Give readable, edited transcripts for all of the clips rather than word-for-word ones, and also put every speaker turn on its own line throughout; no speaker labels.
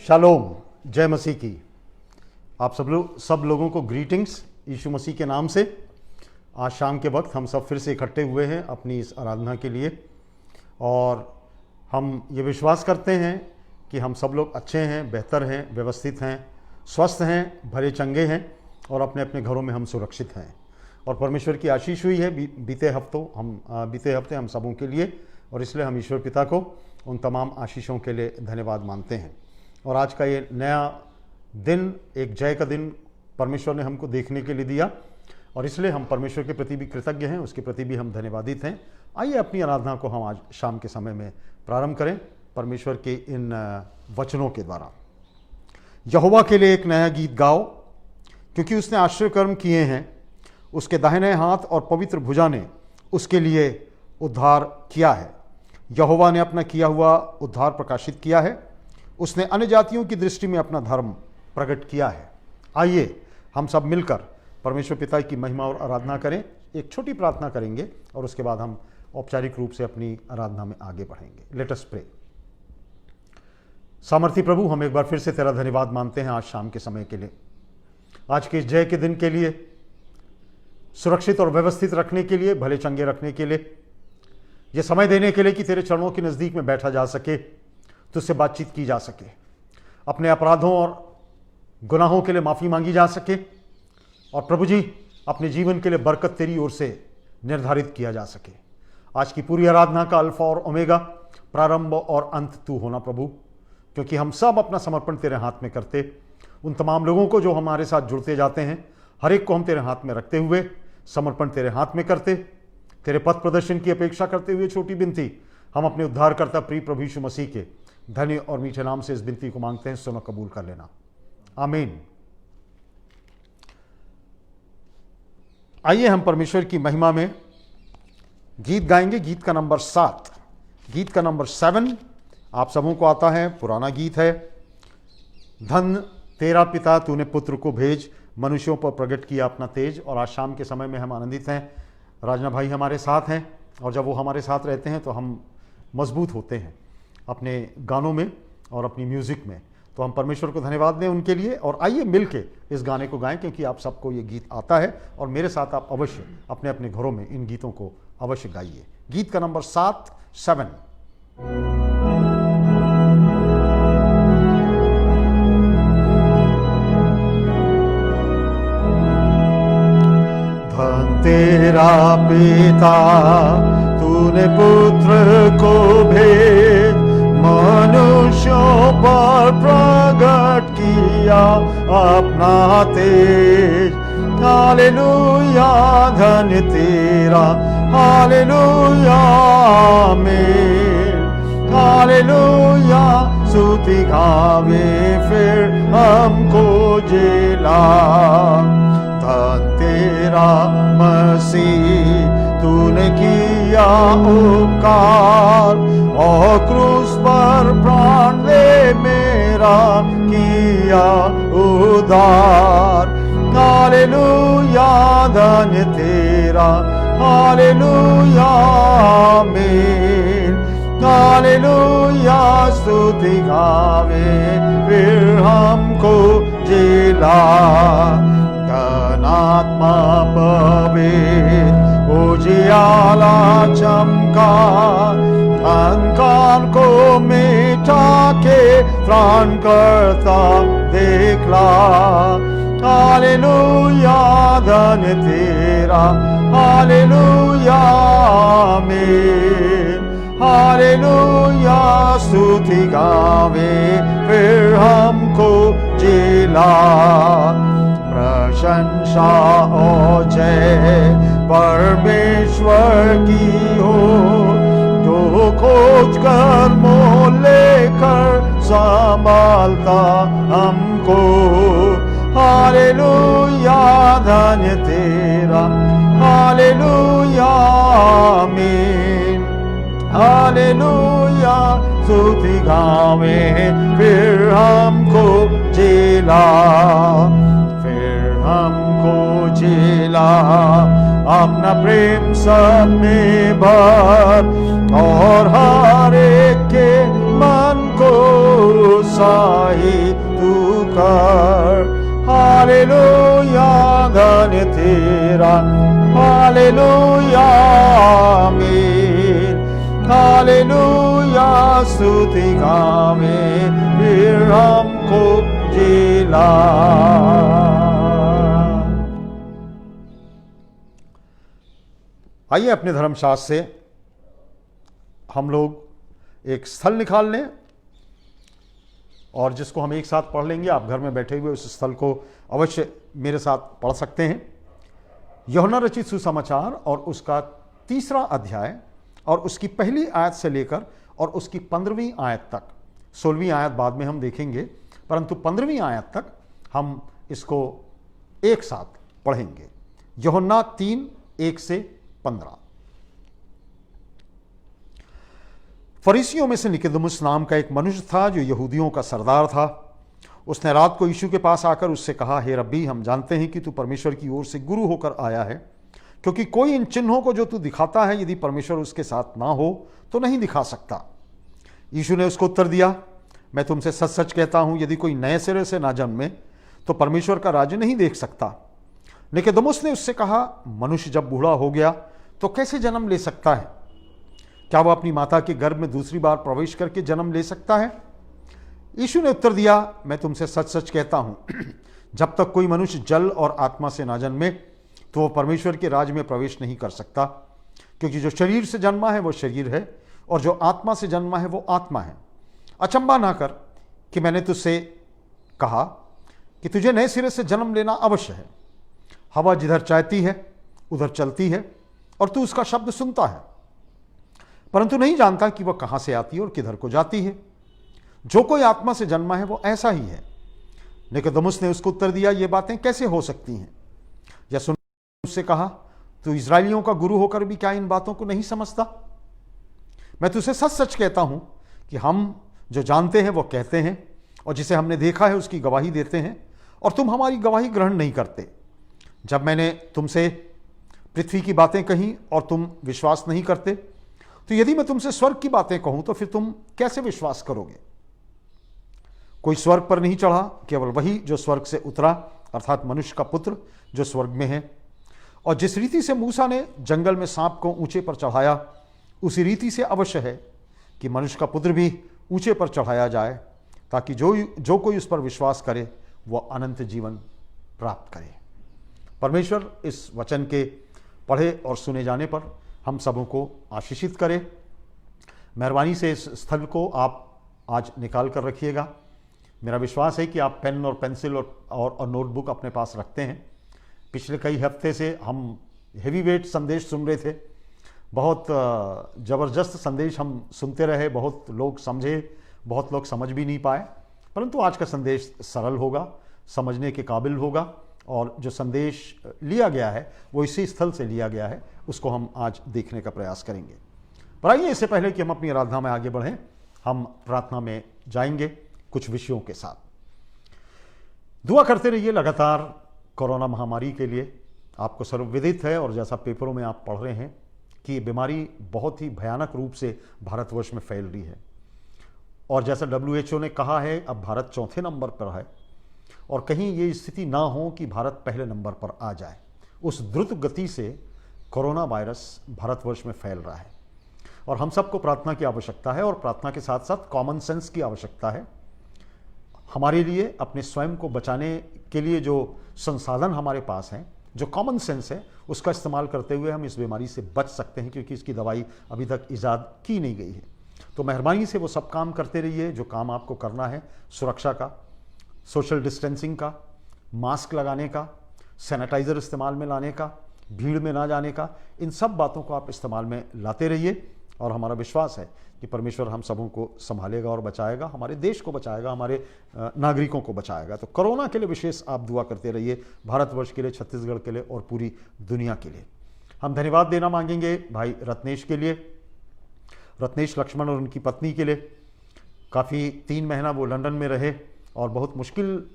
Shalom, जय मसीह की। आप सब लोगों को ग्रीटिंग्स यीशु मसीह के नाम से। आज शाम के वक्त हम सब फिर से इकट्ठे हुए हैं अपनी इस आराधना के लिए, और हम ये विश्वास करते हैं कि हम सब लोग अच्छे हैं, बेहतर हैं, व्यवस्थित हैं, स्वस्थ हैं, भले चंगे हैं और अपने अपने घरों में हम सुरक्षित हैं। और परमेश्वर की आशीष हुई है बीते हफ्ते हम सबों के लिए, और इसलिए हम ईश्वर पिता को उन तमाम आशीषों के लिए धन्यवाद मानते हैं। और आज का ये नया दिन एक जय का दिन परमेश्वर ने हमको देखने के लिए दिया, और इसलिए हम परमेश्वर के प्रति भी कृतज्ञ हैं, उसके प्रति भी हम धन्यवादित हैं। आइए अपनी आराधना को हम आज शाम के समय में प्रारंभ करें परमेश्वर के इन वचनों के द्वारा। यहोवा के लिए एक नया गीत गाओ, क्योंकि उसने आश्चर्य कर्म किए हैं। उसके दाहिने हाथ और पवित्र भुजा ने उसके लिए उद्धार किया है। यहोवा ने अपना किया हुआ उद्धार प्रकाशित किया है। उसने अन्य जातियों की दृष्टि में अपना धर्म प्रकट किया है। आइए हम सब मिलकर परमेश्वर पिता की महिमा और आराधना करें। एक छोटी प्रार्थना करेंगे और उसके बाद हम औपचारिक रूप से अपनी आराधना में आगे बढ़ेंगे। Let us pray. सामर्थी प्रभु, हम एक बार फिर से तेरा धन्यवाद मानते हैं आज शाम के समय के लिए, आज के इस जय के दिन के लिए, सुरक्षित और व्यवस्थित रखने के लिए, भले चंगे रखने के लिए, ये समय देने के लिए कि तेरे चरणों के नज़दीक में बैठा जा सके, तुझसे बातचीत की जा सके, अपने अपराधों और गुनाहों के लिए माफ़ी मांगी जा सके, और प्रभु जी अपने जीवन के लिए बरकत तेरी ओर से निर्धारित किया जा सके। आज की पूरी आराधना का अल्फा और ओमेगा, प्रारंभ और अंत तू होना प्रभु, क्योंकि हम सब अपना समर्पण तेरे हाथ में करते। उन तमाम लोगों को जो हमारे साथ जुड़ते जाते हैं, हर एक को हम तेरे हाथ में रखते हुए समर्पण तेरे हाथ में करते, तेरे पथ प्रदर्शन की अपेक्षा करते हुए छोटी विनती हम अपने उद्धारकर्ता प्रिय प्रभु यीशु मसीह के धन्य और मीठे नाम से इस विनती को मांगते हैं। सुनो, कबूल कर लेना, आमीन। आइए हम परमेश्वर की महिमा में गीत गाएंगे। गीत का नंबर 7, गीत का नंबर 7 आप सबों को आता है, पुराना गीत है। धन तेरा पिता, तूने पुत्र को भेज, मनुष्यों पर प्रकट किया अपना तेज। और आज शाम के समय में हम आनंदित हैं, राजना भाई हमारे साथ हैं, और जब वो हमारे साथ रहते हैं तो हम मजबूत होते हैं अपने गानों में और अपनी म्यूज़िक में। तो हम परमेश्वर को धन्यवाद दें उनके लिए, और आइए मिल के इस गाने को गाएं, क्योंकि आप सबको ये गीत आता है, और मेरे साथ आप अवश्य अपने अपने घरों में इन गीतों को अवश्य गाइए। गीत का नंबर 7। धन तेरा पिता, तूने पुत्र को भेज, मनुष्यों पर प्रकट किया अपना तेज। हालेलुया, धन्य तेरा, हालेलुया, आमीन। हालेलुया, स्तुति गावे फिर हमको जिला। धन तेरा मसीह, तूने किया उपकार, और क्रूस पर प्राण दे मेरा किया उद्धार। हालेलुया, धन्य तेरा, हालेलुया, आमीन। हालेलुया, स्तुति गावे फिर हमको जिला। धनात्मा पवित्र उजियाला चमका, अंधकार को मिटा के त्राण करता देखला। हालेलुया, धन्य तेरा, हालेलुया, आमीन। हालेलुया, स्तुति गावे फिर हमको जिला। प्रशंसा और जय परमेश्वर की हो, जो खोज कर मोल लेकर संभालता हमको। हालेलुया, धन्य तेरा, हालेलुया, आमीन। हालेलुया, स्तुति गावे फिर हमको जिला, फिर हमको जिला। अपना प्रेम सब में भर और हर एक के मन को सा ही तू कर। हालेलुया धन्य तेरा, हालेलुया आमीन, हालेलुया स्तुति गावे फिर हमको जिला। आइए अपने धर्मशास्त्र से हम लोग एक स्थल निकाल लें और जिसको हम एक साथ पढ़ लेंगे। आप घर में बैठे हुए उस स्थल को अवश्य मेरे साथ पढ़ सकते हैं। यूहन्ना रचित सुसमाचार और उसका 3रा अध्याय और उसकी पहली आयत से लेकर और उसकी 15वीं आयत तक, 16वीं आयत बाद में हम देखेंगे, परंतु 15वीं आयत तक हम इसको एक साथ पढ़ेंगे। यूहन्ना 3:1-15। फरीसियों में से निकोदेमुस नाम का एक मनुष्य था जो यहूदियों का सरदार था। उसने रात को यीशु के पास आकर उससे कहा, हे रब्बी, हम जानते हैं कि तू परमेश्वर की ओर से गुरु होकर आया है, क्योंकि कोई इन चिन्हों को जो तू दिखाता है यदि परमेश्वर उसके साथ ना हो तो नहीं दिखा सकता। यीशु ने उसको उत्तर दिया, मैं तुमसे सच सच कहता हूं, यदि कोई नए सिरे से ना जन्मे तो परमेश्वर का राज्य नहीं देख सकता। निकोदेमुस ने उससे कहा, मनुष्य जब बूढ़ा हो गया तो कैसे जन्म ले सकता है? क्या वह अपनी माता के गर्भ में दूसरी बार प्रवेश करके जन्म ले सकता है? यीशु ने उत्तर दिया, मैं तुमसे सच सच कहता हूं, जब तक कोई मनुष्य जल और आत्मा से ना जन्मे तो वह परमेश्वर के राज्य में प्रवेश नहीं कर सकता। क्योंकि जो शरीर से जन्मा है वो शरीर है और जो आत्मा से जन्मा है वो आत्मा है। अचंबा ना कर कि मैंने तुझसे कहा कि तुझे नए सिरे से जन्म लेना अवश्य है। हवा जिधर चाहती है उधर चलती है और तू उसका शब्द सुनता है, परंतु नहीं जानता कि वह कहां से आती है और किधर को जाती है। जो कोई आत्मा से जन्मा है वो ऐसा ही है। निकोदेमुस ने उसको उत्तर दिया, ये बातें कैसे हो सकती हैं? यह सुन उससे कहा, तू इस्राएलियों का गुरु होकर भी क्या इन बातों को नहीं समझता? मैं तुझसे सच सच कहता हूं कि हम जो जानते हैं वो कहते हैं और जिसे हमने देखा है उसकी गवाही देते हैं, और तुम हमारी गवाही ग्रहण नहीं करते। जब मैंने तुमसे पृथ्वी की बातें कही और तुम विश्वास नहीं करते, तो यदि मैं तुमसे स्वर्ग की बातें कहूं तो फिर तुम कैसे विश्वास करोगे? कोई स्वर्ग पर नहीं चढ़ा, केवल वही जो स्वर्ग से उतरा, अर्थात मनुष्य का पुत्र जो स्वर्ग में है। और जिस रीति से मूसा ने जंगल में सांप को ऊंचे पर चढ़ाया, उसी रीति से अवश्य है कि मनुष्य का पुत्र भी ऊंचे पर चढ़ाया जाए, ताकि जो कोई उस पर विश्वास करे वह अनंत जीवन प्राप्त करे। परमेश्वर इस वचन के पढ़े और सुने जाने पर हम सबों को आशीषित करे। मेहरबानी से इस स्थल को आप आज निकाल कर रखिएगा। मेरा विश्वास है कि आप पेन और पेंसिल और नोटबुक अपने पास रखते हैं। पिछले कई हफ्ते से हम हेवी वेट संदेश सुन रहे थे। बहुत ज़बरदस्त संदेश हम सुनते रहे, बहुत लोग समझे, बहुत लोग समझ भी नहीं पाए, परंतु आज का संदेश सरल होगा, समझने के काबिल होगा, और जो संदेश लिया गया है वो इसी स्थल से लिया गया है, उसको हम आज देखने का प्रयास करेंगे। पर आइए, इससे पहले कि हम अपनी आराधना में आगे बढ़ें, हम प्रार्थना में जाएंगे कुछ विषयों के साथ। दुआ करते रहिए लगातार कोरोना महामारी के लिए। आपको सर्वविदित है और जैसा पेपरों में आप पढ़ रहे हैं कि ये बीमारी बहुत ही भयानक रूप से भारतवर्ष में फैल रही है, और जैसा WHO ने कहा है, अब भारत 4थे नंबर पर है, और कहीं ये स्थिति ना हो कि भारत पहले नंबर पर आ जाए। उस द्रुत गति से कोरोना वायरस भारतवर्ष में फैल रहा है, और हम सबको प्रार्थना की आवश्यकता है, और प्रार्थना के साथ साथ कॉमन सेंस की आवश्यकता है। हमारे लिए अपने स्वयं को बचाने के लिए जो संसाधन हमारे पास हैं, जो कॉमन सेंस है, उसका इस्तेमाल करते हुए हम इस बीमारी से बच सकते हैं, क्योंकि इसकी दवाई अभी तक ईजाद की नहीं गई है। तो मेहरबानी से वो सब काम करते रहिए जो काम आपको करना है, सुरक्षा का, सोशल डिस्टेंसिंग का, मास्क लगाने का, सैनिटाइज़र इस्तेमाल में लाने का, भीड़ में ना जाने का, इन सब बातों को आप इस्तेमाल में लाते रहिए। और हमारा विश्वास है कि परमेश्वर हम सबों को संभालेगा और बचाएगा, हमारे देश को बचाएगा, हमारे नागरिकों को बचाएगा। तो कोरोना के लिए विशेष आप दुआ करते रहिए, भारतवर्ष के लिए, छत्तीसगढ़ के लिए और पूरी दुनिया के लिए। हम धन्यवाद देना मांगेंगे भाई रत्नेश के लिए, रत्नेश लक्ष्मण और उनकी पत्नी के लिए। काफ़ी 3 महीना वो लंदन में रहे और बहुत मुश्किल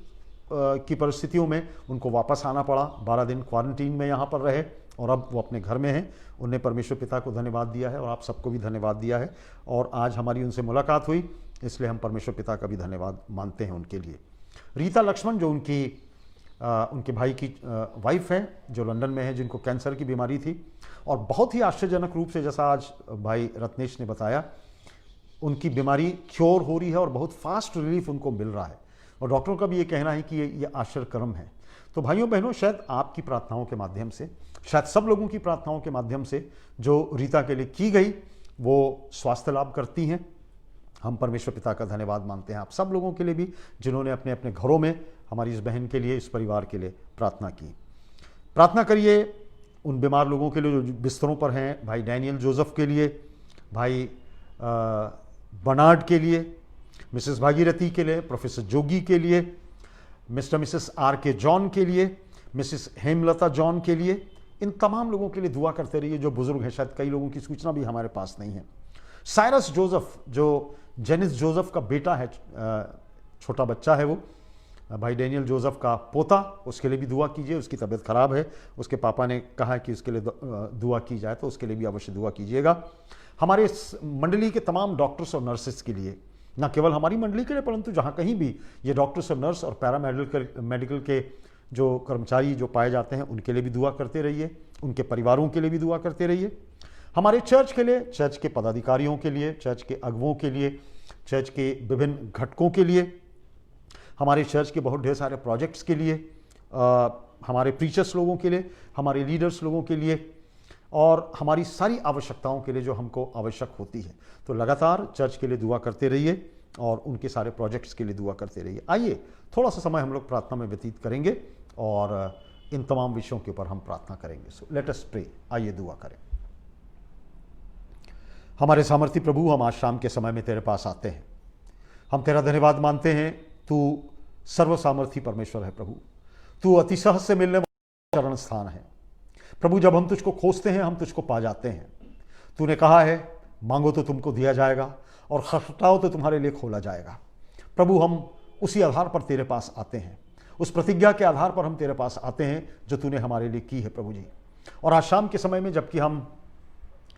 की परिस्थितियों में उनको वापस आना पड़ा। 12 दिन क्वारंटीन में यहाँ पर रहे और अब वो अपने घर में हैं। उन्हें परमेश्वर पिता को धन्यवाद दिया है और आप सबको भी धन्यवाद दिया है। और आज हमारी उनसे मुलाकात हुई इसलिए हम परमेश्वर पिता का भी धन्यवाद मानते हैं उनके लिए। रीता लक्ष्मण जो उनके भाई की वाइफ है, जो लंदन में है, जिनको कैंसर की बीमारी थी, और बहुत ही आश्चर्यजनक रूप से, जैसा आज भाई रत्नेश ने बताया, उनकी बीमारी क्योर हो रही है और बहुत फास्ट रिलीफ उनको मिल रहा है, और डॉक्टरों का भी ये कहना है कि ये आश्चर्यक्रम है। तो भाइयों बहनों, शायद आपकी प्रार्थनाओं के माध्यम से, शायद सब लोगों की प्रार्थनाओं के माध्यम से जो रीता के लिए की गई वो स्वास्थ्य लाभ करती हैं। हम परमेश्वर पिता का धन्यवाद मानते हैं आप सब लोगों के लिए भी, जिन्होंने अपने अपने घरों में हमारी इस बहन के लिए, इस परिवार के लिए प्रार्थना की। प्रार्थना करिए उन बीमार लोगों के लिए जो बिस्तरों पर हैं, भाई डैनियल जोसेफ के लिए, भाई बर्नार्ड के लिए, मिसेस भागीरथी के लिए, प्रोफेसर जोगी के लिए, मिस्टर मिसेस R.K. जॉन के लिए, मिसेस हेमलता जॉन के लिए। इन तमाम लोगों के लिए दुआ करते रहिए जो बुजुर्ग हैं। शायद कई लोगों की सूचना भी हमारे पास नहीं है। साइरस जोसेफ, जो जेनिस जोसेफ का बेटा है, छोटा बच्चा है, वो भाई डैनियल जोसेफ का पोता, उसके लिए भी दुआ कीजिए। उसकी तबीयत खराब है, उसके पापा ने कहा कि उसके लिए दुआ की जाए, तो उसके लिए भी अवश्य दुआ कीजिएगा। हमारे इस मंडली के तमाम डॉक्टर्स और नर्सेस के लिए, न केवल हमारी मंडली के लिए, परंतु जहाँ कहीं भी ये डॉक्टर्स और नर्स और पैरामेडिकल के जो कर्मचारी जो पाए जाते हैं, उनके लिए भी दुआ करते रहिए। उनके परिवारों के लिए भी दुआ करते रहिए। हमारे चर्च के लिए, चर्च के पदाधिकारियों के लिए, चर्च के अगुवों के लिए, चर्च के विभिन्न घटकों के लिए, हमारे चर्च के बहुत ढेर सारे प्रोजेक्ट्स के लिए, हमारे प्रीचर्स लोगों के लिए, हमारे लीडर्स लोगों के लिए, और हमारी सारी आवश्यकताओं के लिए जो हमको आवश्यक होती है। तो लगातार चर्च के लिए दुआ करते रहिए और उनके सारे प्रोजेक्ट्स के लिए दुआ करते रहिए। आइए थोड़ा सा समय हम लोग प्रार्थना में व्यतीत करेंगे और इन तमाम विषयों के ऊपर हम प्रार्थना करेंगे। So let us pray. आइए दुआ करें। हमारे सामर्थी प्रभु, हम आज शाम के समय में तेरे पास आते हैं। हम तेरा धन्यवाद मानते हैं। तू सर्वसामर्थी परमेश्वर है प्रभु। तू अति सहज से मिलने वाला चरण स्थान है प्रभु। जब हम तुझको खोजते हैं, हम तुझको पा जाते हैं। तूने कहा है, मांगो तो तुमको दिया जाएगा और खटखटाओ तो तुम्हारे लिए खोला जाएगा। प्रभु, हम उसी आधार पर तेरे पास आते हैं, उस प्रतिज्ञा के आधार पर हम तेरे पास आते हैं जो तूने हमारे लिए की है प्रभु जी। और आज शाम के समय में, जबकि हम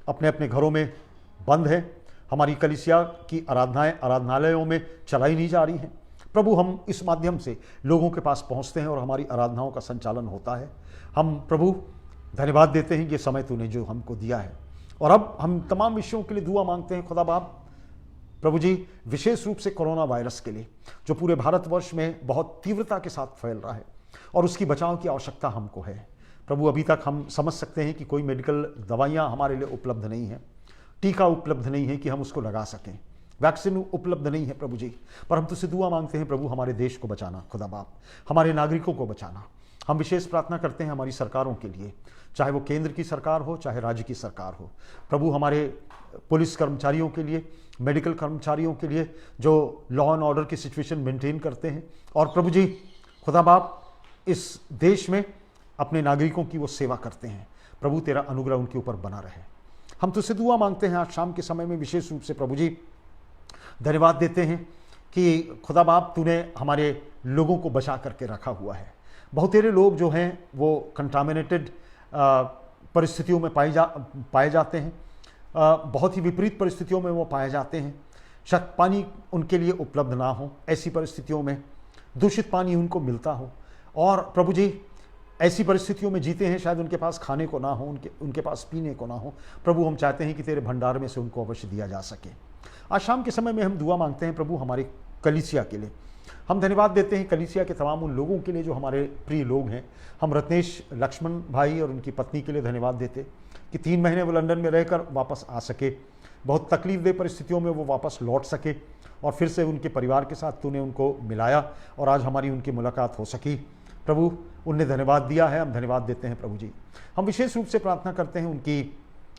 अपने अपने घरों में बंद हैं, हमारी कलीसिया की आराधनाएं आराधनालयों में चलाई नहीं जा रही हैं प्रभु, हम इस माध्यम से लोगों के पास पहुंचते हैं और हमारी आराधनाओं का संचालन होता है। हम प्रभु धन्यवाद देते हैं ये समय तूने जो हमको दिया है। और अब हम तमाम विषयों के लिए दुआ मांगते हैं खुदा बाप प्रभु जी, विशेष रूप से कोरोना वायरस के लिए, जो पूरे भारतवर्ष में बहुत तीव्रता के साथ फैल रहा है और उसकी बचाव की आवश्यकता हमको है प्रभु। अभी तक हम समझ सकते हैं कि कोई मेडिकल दवाइयाँ हमारे लिए उपलब्ध नहीं है, टीका उपलब्ध नहीं है कि हम उसको लगा सकें, वैक्सीन उपलब्ध नहीं है प्रभु जी। पर हम तुझसे दुआ मांगते हैं प्रभु, हमारे देश को बचाना खुदा बाप, हमारे नागरिकों को बचाना। हम विशेष प्रार्थना करते हैं हमारी सरकारों के लिए, चाहे वो केंद्र की सरकार हो, चाहे राज्य की सरकार हो प्रभु। हमारे पुलिस कर्मचारियों के लिए, मेडिकल कर्मचारियों के लिए, जो लॉ एंड ऑर्डर की सिचुएशन मेंटेन करते हैं, और प्रभु जी खुदा बाप इस देश में अपने नागरिकों की वो सेवा करते हैं प्रभु, तेरा अनुग्रह उनके ऊपर बना रहे। हम तुझसे दुआ मांगते हैं आज शाम के समय में विशेष रूप से प्रभु जी, धन्यवाद देते हैं कि खुदा बाप तूने हमारे लोगों को बचा करके रखा हुआ है। बहुत तेरे लोग जो हैं वो कंटामिनेटेड परिस्थितियों में पाए जाते हैं, बहुत ही विपरीत परिस्थितियों में वो पाए जाते हैं। शायद पानी उनके लिए उपलब्ध ना हो, ऐसी परिस्थितियों में दूषित पानी उनको मिलता हो, और प्रभु जी ऐसी परिस्थितियों में जीते हैं, शायद उनके पास खाने को ना हो, उनके पास पीने को ना हो प्रभु। हम चाहते हैं कि तेरे भंडार में से उनको अवश्य दिया जा सके। आज शाम के समय में हम दुआ मांगते हैं प्रभु हमारे कलीसिया के लिए। हम धन्यवाद देते हैं कलीसिया के तमाम उन लोगों के लिए जो हमारे प्रिय लोग हैं। हम रत्नेश लक्ष्मण भाई और उनकी पत्नी के लिए धन्यवाद देते कि 3 महीने वो लंदन में रहकर वापस आ सके, बहुत तकलीफदेह परिस्थितियों में वो वापस लौट सके, और फिर से उनके परिवार के साथ तूने उनको मिलाया और आज हमारी उनकी मुलाकात हो सकी प्रभु। उनने धन्यवाद दिया है, हम धन्यवाद देते हैं प्रभु जी। हम विशेष रूप से प्रार्थना करते हैं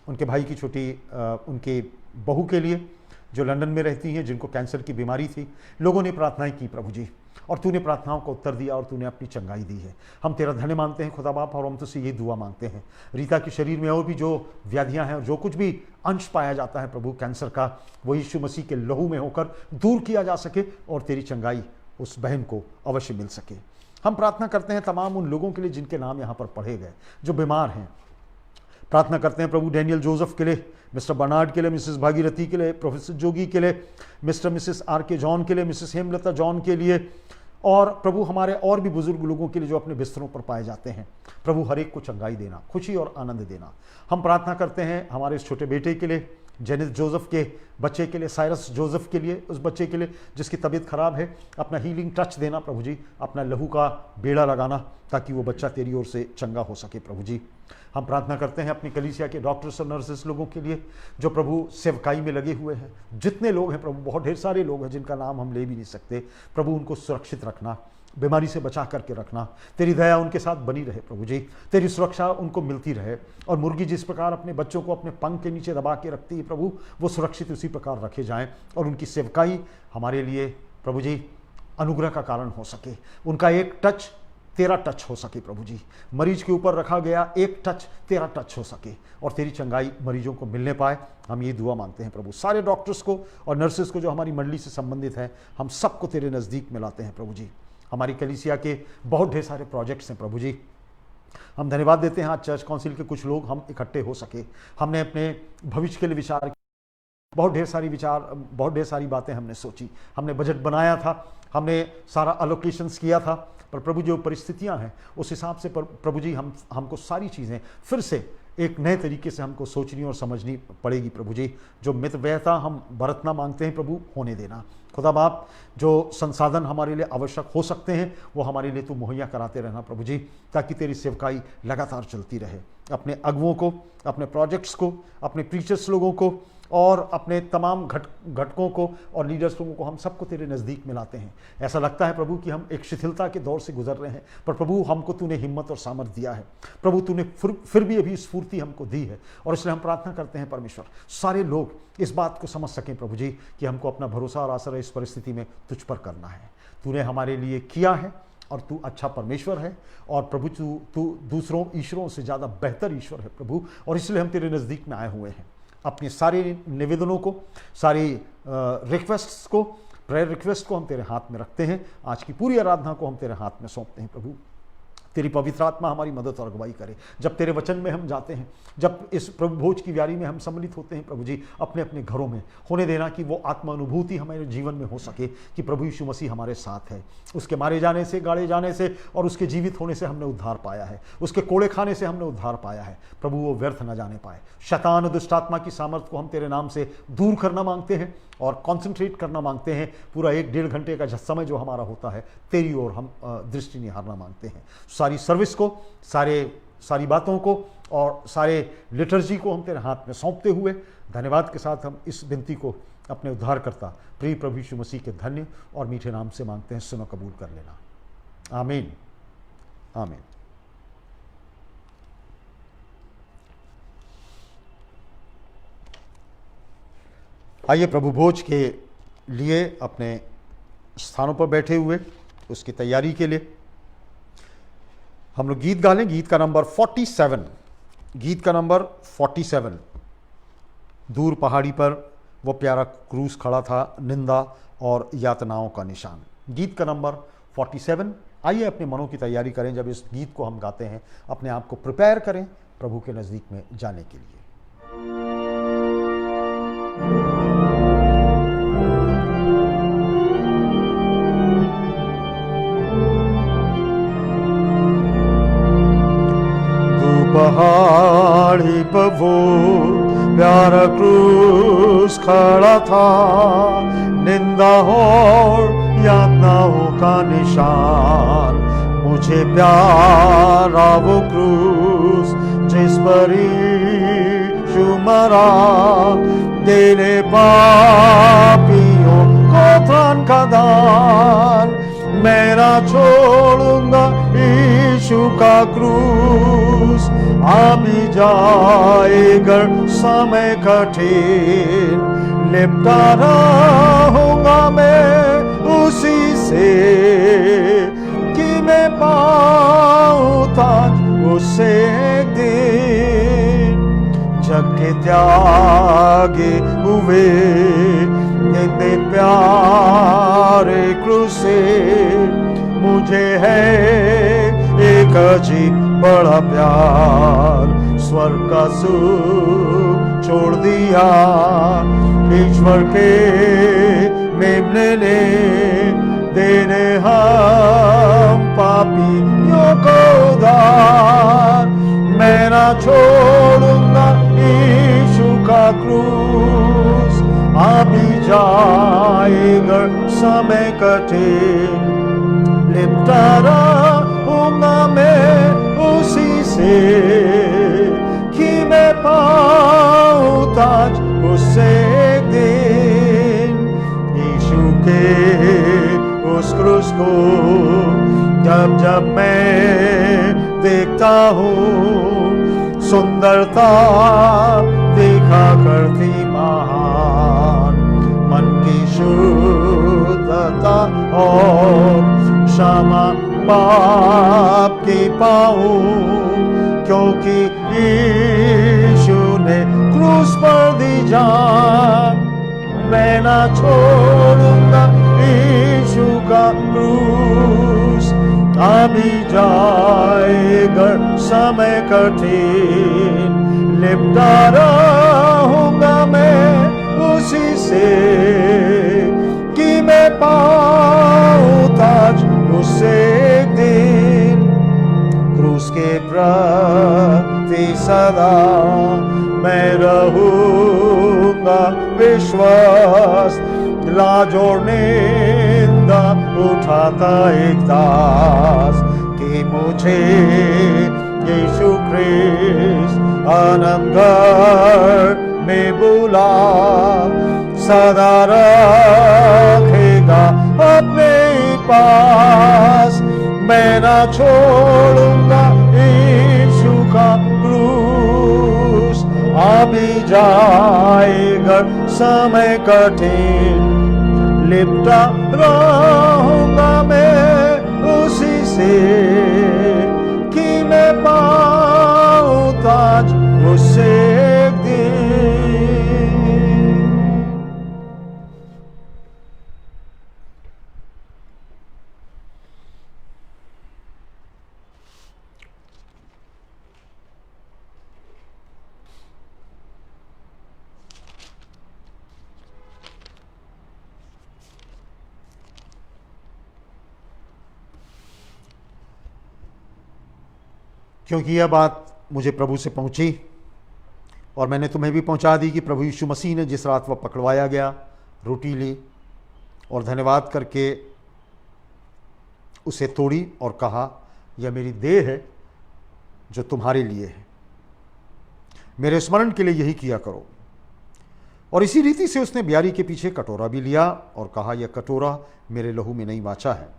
उनके भाई की छोटी उनके बहू के लिए जो लंदन में रहती हैं, जिनको कैंसर की बीमारी थी। लोगों ने प्रार्थनाएं की प्रभु जी, और तूने प्रार्थनाओं को उत्तर दिया और तूने अपनी चंगाई दी है। हम तेरा धन्य मानते हैं खुदा बाप, और हम तुझसे ये दुआ मांगते हैं रीता के शरीर में और भी जो व्याधियां हैं और जो कुछ भी अंश पाया जाता है प्रभु कैंसर का, वो यीशु मसीह के लहू में होकर दूर किया जा सके और तेरी चंगाई उस बहन को अवश्य मिल सके। हम प्रार्थना करते हैं तमाम उन लोगों के लिए जिनके नाम यहाँ पर पढ़े गए, जो बीमार हैं प्रार्थना करते हैं प्रभु डैनियल जोसेफ के लिए, मिस्टर बर्नार्ड के लिए, मिसेस भागीरथी के लिए, प्रोफेसर जोगी के लिए, मिस्टर मिसेस आर के जॉन के लिए, मिसेस हेमलता जॉन के लिए, और प्रभु हमारे और भी बुजुर्ग लोगों के लिए जो अपने बिस्तरों पर पाए जाते हैं। प्रभु हर एक को चंगाई देना, खुशी और आनंद देना। हम प्रार्थना करते हैं हमारे इस छोटे बेटे के लिए, जेनिस जोसेफ के बच्चे के लिए, साइरस जोसेफ के लिए, उस बच्चे के लिए जिसकी तबीयत खराब है, अपना हीलिंग टच देना प्रभु जी, अपना लहू का बेड़ा लगाना ताकि वो बच्चा तेरी ओर से चंगा हो सके प्रभु जी। हम प्रार्थना करते हैं अपनी कलीसिया के डॉक्टर्स और नर्सेस लोगों के लिए जो प्रभु सेवकाई में लगे हुए हैं। जितने लोग हैं प्रभु, बहुत ढेर सारे लोग हैं जिनका नाम हम ले भी नहीं सकते प्रभु, उनको सुरक्षित रखना, बीमारी से बचा करके रखना। तेरी दया उनके साथ बनी रहे प्रभु जी, तेरी सुरक्षा उनको मिलती रहे। और मुर्गी जिस प्रकार अपने बच्चों को अपने पंख के नीचे दबा के रखती है प्रभु, वो सुरक्षित उसी प्रकार रखे जाएं और उनकी सेवकाई हमारे लिए प्रभु जी अनुग्रह का कारण हो सके। उनका एक टच तेरा टच हो सके प्रभु जी, मरीज के ऊपर रखा गया एक टच तेरा टच हो सके और तेरी चंगाई मरीजों को मिलने पाए। हम ये दुआ मांगते हैं प्रभु। सारे डॉक्टर्स को और नर्सेस को जो हमारी मंडली से संबंधित हैं, हम सबको तेरे नज़दीक में लाते हैं प्रभु जी। हमारी कलीसिया के बहुत ढेर सारे प्रोजेक्ट्स हैं प्रभु जी। हम धन्यवाद देते हैं आज चर्च काउंसिल के कुछ लोग हम इकट्ठे हो सके। हमने अपने भविष्य के लिए विचार, बहुत ढेर सारी बातें हमने सोची, हमने बजट बनाया था, हमने सारा अलोकेशंस किया था, पर प्रभु जो परिस्थितियां हैं उस हिसाब से प्रभु जी हमको सारी चीज़ें फिर से एक नए तरीके से हमको सोचनी और समझनी पड़ेगी प्रभु जी। जो मितव्ययता हम बरतना मांगते हैं प्रभु, होने देना खुदा बाप। जो संसाधन हमारे लिए आवश्यक हो सकते हैं वो हमारे लिए तू मुहैया कराते रहना प्रभु जी, ताकि तेरी सेवकाई लगातार चलती रहे। अपने अगुओं को, अपने प्रोजेक्ट्स को, अपने प्रीचर्स लोगों को और अपने तमाम घटकों को और लीडर्स लोगों को, हम सबको तेरे नज़दीक में लाते हैं। ऐसा लगता है प्रभु कि हम एक शिथिलता के दौर से गुजर रहे हैं, पर प्रभु हमको तूने हिम्मत और सामर्थ्य दिया है प्रभु, तूने फिर भी अभी स्फूर्ति हमको दी है। और इसलिए हम प्रार्थना करते हैं परमेश्वर, सारे लोग इस बात को समझ सकें प्रभु जी कि हमको अपना भरोसा और आसरा इस परिस्थिति में तुझ पर करना है। तूने हमारे लिए किया है और तू अच्छा परमेश्वर है और प्रभु तू दूसरों ईश्वरों से ज़्यादा बेहतर ईश्वर है प्रभु, और इसलिए हम तेरे नज़दीक में आए हुए हैं। अपने सारे निवेदनों को, सारी रिक्वेस्ट्स को, प्रेयर रिक्वेस्ट को हम तेरे हाथ में रखते हैं। आज की पूरी आराधना को हम तेरे हाथ में सौंपते हैं प्रभु। तेरी पवित्र आत्मा हमारी मदद और अगुवाई करे। जब तेरे वचन में हम जाते हैं, जब इस प्रभु भोज की व्यारी में हम सम्मिलित होते हैं प्रभु जी, अपने अपने घरों में होने देना कि वो आत्मा अनुभूति हमारे जीवन में हो सके कि प्रभु यीशु मसीह हमारे साथ है। उसके मारे जाने से, गाड़े जाने से और उसके जीवित होने से हमने उद्धार पाया है, उसके कोड़े खाने से हमने उद्धार पाया है प्रभु। वो व्यर्थ न जाने पाए। शैतान दुष्ट आत्मा की सामर्थ को हम तेरे नाम से दूर करना मांगते हैं और कंसंट्रेट करना मांगते हैं। पूरा 1-1.5 घंटे का समय जो हमारा होता है तेरी ओर हम दृष्टि निहारना मांगते हैं। सारी सर्विस को, सारी बातों को और सारे लिटर्जी को हम तेरे हाथ में सौंपते हुए धन्यवाद के साथ हम इस विनती को अपने उद्धारकर्ता प्रिय प्रभु यीशु मसीह के धन्य और मीठे नाम से मांगते हैं। सुनो, कबूल कर लेना। आमीन, आमीन। आइए प्रभु भोज के लिए अपने स्थानों पर बैठे हुए उसकी तैयारी के लिए हम लोग गीत गा लें। गीत का नंबर 47, गीत का नंबर 47। दूर पहाड़ी पर वो प्यारा क्रूस खड़ा था, निंदा और यातनाओं का निशान। गीत का नंबर 47। आइए अपने मनों की तैयारी करें। जब इस गीत को हम गाते हैं अपने आप को प्रिपेयर करें प्रभु के नज़दीक में जाने के लिए। पहाड़ी पर वो प्यारा क्रूस खड़ा था, निंदा और यातनाओं का निशान। मुझे प्यारा वो क्रूस जिस पर यीशु मरा, देने पापियों को धन का दान। मैं ना छोड़ूंगा यीशु का क्रूस, आ भी जाएगा समय कठिन। लिपटा रहूंगा मैं उसी से कि मैं पाऊं ताज उससे एक दिन। जग के त्यागे हुए इतने प्यारे क्रूस से मुझे है एक अजीब बड़ा प्यार। स्वर्ग का सुख छोड़ दिया, ईश्वर के मेमने ने देने हम पापियों को उधार। मैं ना छोड़ूंगा यीशु का क्रूस, आ भी जाएगा समय कठिन, लिपटा रहूंगा मैं उसी से, कि मैं पाऊं ताज उससे एक दिन। यीशु के उस क्रूस को जब जब मैं देखता हूँ, सुंदरता देखा करती महान, मन की शुद्धता और क्षमा पाप की पाऊं, क्योंकि यीशु ने क्रूस पर दी जान। मैं ना छोड़ूंगा यीशु का क्रूस, आ भी जाएगा समय कठिन, लिपटा रहूंगा मैं उसी से, कि मैं पाऊं ताज उससे एक दिन। क्रूस के प्रति सदा मैं रहूंगा विश्वास, लाज और निंदा उठाता एक दास, कि मुझे यीशु ख्रिस्त आनंद घर में बुला, सदा रखेगा अपने पास। मैं ना छोड़ूंगा यीशु का क्रूस, आ भी जाएगा समय कठिन, लिपटा रहूंगा मैं उसी से, कि मैं पाऊं ताज उससे एक दिन। क्योंकि यह बात मुझे प्रभु से पहुंची और मैंने तुम्हें भी पहुंचा दी कि प्रभु यीशु मसीह ने जिस रात वह पकड़वाया गया, रोटी ली और धन्यवाद करके उसे तोड़ी और कहा, यह मेरी देह है जो तुम्हारे लिए है, मेरे स्मरण के लिए यही किया करो। और इसी रीति से उसने ब्यारी के पीछे कटोरा भी लिया और कहा, यह कटोरा मेरे लहू में नई वाचा है,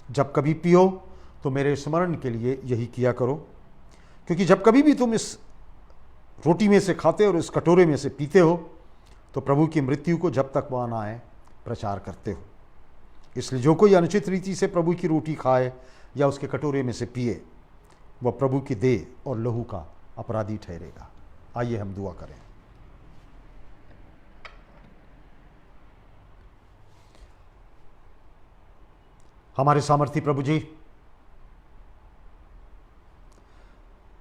जब कभी पियो तो मेरे स्मरण के लिए यही किया करो। क्योंकि जब कभी भी तुम इस रोटी में से खाते और इस कटोरे में से पीते हो, तो प्रभु की मृत्यु को जब तक वह ना आए प्रचार करते हो। इसलिए जो कोई अनुचित रीति से प्रभु की रोटी खाए या उसके कटोरे में से पिए, वह प्रभु की देह और लहू का अपराधी ठहरेगा। आइए हम दुआ करें। हमारे सामर्थी प्रभु जी,